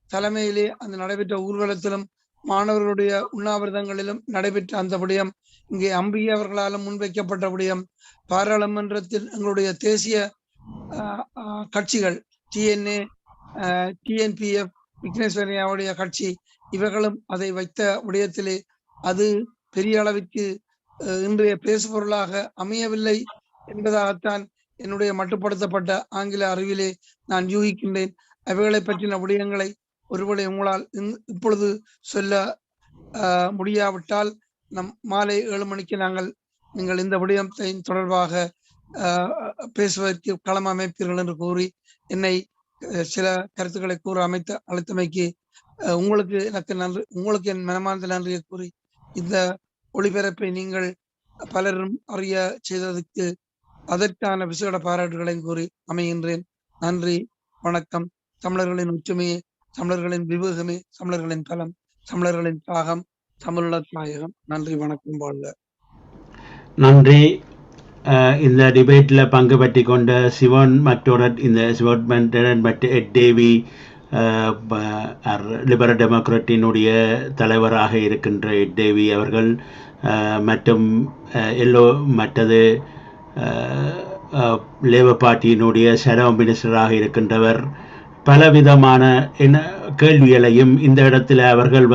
தலைமையிலே அந்த நடைபெற்ற ஊர்வலத்திலும் மாணவர்களுடைய உண்ணாவிரதங்களிலும் நடைபெற்ற அந்த விடயம், இங்கே அம்பிகை அவர்களாலும் முன்வைக்கப்பட்ட விடயம், பாராளுமன்றத்தில் எங்களுடைய தேசிய கட்சிகள் TNA, TNPF, விக்னேஸ்வரனுடைய கட்சி இவர்களும் அதை வைத்த விடயத்திலே அது பெரிய அளவிற்கு இன்றைய பேசுபொருளாக அமையவில்லை என்பதாகத்தான் என்னுடைய மட்டுப்படுத்தப்பட்ட ஆங்கில அறிவிலே நான் யூகிக்கின்றேன். அவைகளை பற்றின விடயங்களை ஒருவேளை உங்களால் இப்பொழுது சொல்ல முடியாவிட்டால் நம் மாலை 7 மணிக்கு நீங்கள் இந்த விடயத்தை தொடர்பாக பேசுவதற்கு களம் அமைப்பீர்கள் என்று கூறி என்னை சில கருத்துக்களை கூற அழைத்தமைக்கு உங்களுக்கு எனக்கு நன்றி, உங்களுக்கு என் மனமார்ந்த நன்றியை கூறி இந்த ஒளிபரப்பை நீங்கள் பலரும் அறிய செய்ததற்கு அதற்கான விசேட பாராட்டுகளையும் கூறி அமைகின்றேன். நன்றி, வணக்கம். தமிழர்களின் ஒற்றுமையே, தமிழர்களின் விவேகமே, தமிழர்களின் பலம், தமிழர்களின் தாகம், தமிழ தாயகம். நன்றி, வணக்கம், வாழ்க. நன்றி. இந்த டிபேட்டில் பங்கு பற்றி கொண்ட சிவன் மக்டோனட், இந்த சிவன் மற்றும் எட் டேவி லிபரல் டெமோக்ராட்டினுடைய தலைவராக இருக்கின்ற எட் டேவி அவர்கள் மற்றும் மற்றது லேபர் பார்ட்டியினுடைய ஷேடோ மினிஸ்டராக இருக்கின்றவர் பலவிதமான கேள்விகளையும் இந்த இடத்துல அவர்கள்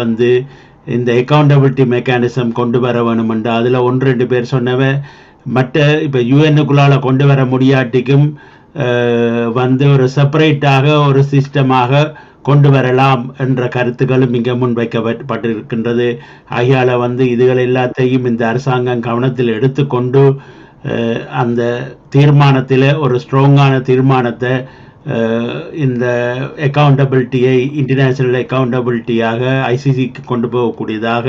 இந்த அக்கௌண்டபிலிட்டி மெக்கானிசம் கொண்டு வர வேணும் என்று அதில் 1-2 பேர் சொன்னவ மற்ற இப்போ யூஎன்னுக்குள்ளால் கொண்டு வர முடியாட்டிக்கும் ஒரு செப்பரேட்டாக ஒரு சிஸ்டமாக கொண்டு வரலாம் என்ற கருத்துக்களும் இங்கே முன்வைக்கப்பட்டிருக்கின்றது. ஆகையால் இதுகள் எல்லாத்தையும் இந்த அரசாங்கம் கவனத்தில் எடுத்துக்கொண்டு அந்த தீர்மானத்தில் ஒரு ஸ்ட்ராங்கான தீர்மானத்தை இந்த அக்கௌண்டபிலிட்டியை இன்டர்நேஷ்னல் அக்கௌண்டபிலிட்டியாக ICCக்கு கொண்டு போகக்கூடியதாக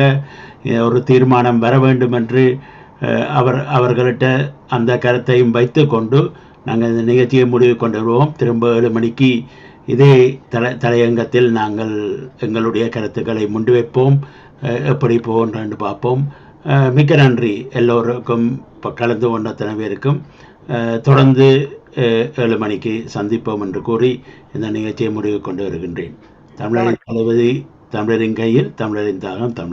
ஒரு தீர்மானம் வர வேண்டும் என்று அவர்கள்ட்ட அந்த கருத்தையும் வைத்து கொண்டு நாங்கள் இந்த நிகழ்ச்சியை முடிவு கொண்டு வருவோம். திரும்ப 7 மணிக்கு இதே தலையங்கத்தில் நாங்கள் எங்களுடைய கருத்துக்களை முன்வைப்போம். எப்படி போகின்றன்னு பார்ப்போம். மிக்க நன்றி எல்லோருக்கும், கலந்து கொண்ட அத்தனை பேருக்கும். தொடர்ந்து 7 மணிக்கு சந்திப்போம் என்று கூறி இந்த நிகழ்ச்சியை முடிவு கொண்டு வருகின்றேன். தமிழரின் தளபதி, தமிழரின் கையில், தமிழரின் தாகம், தமிழர்.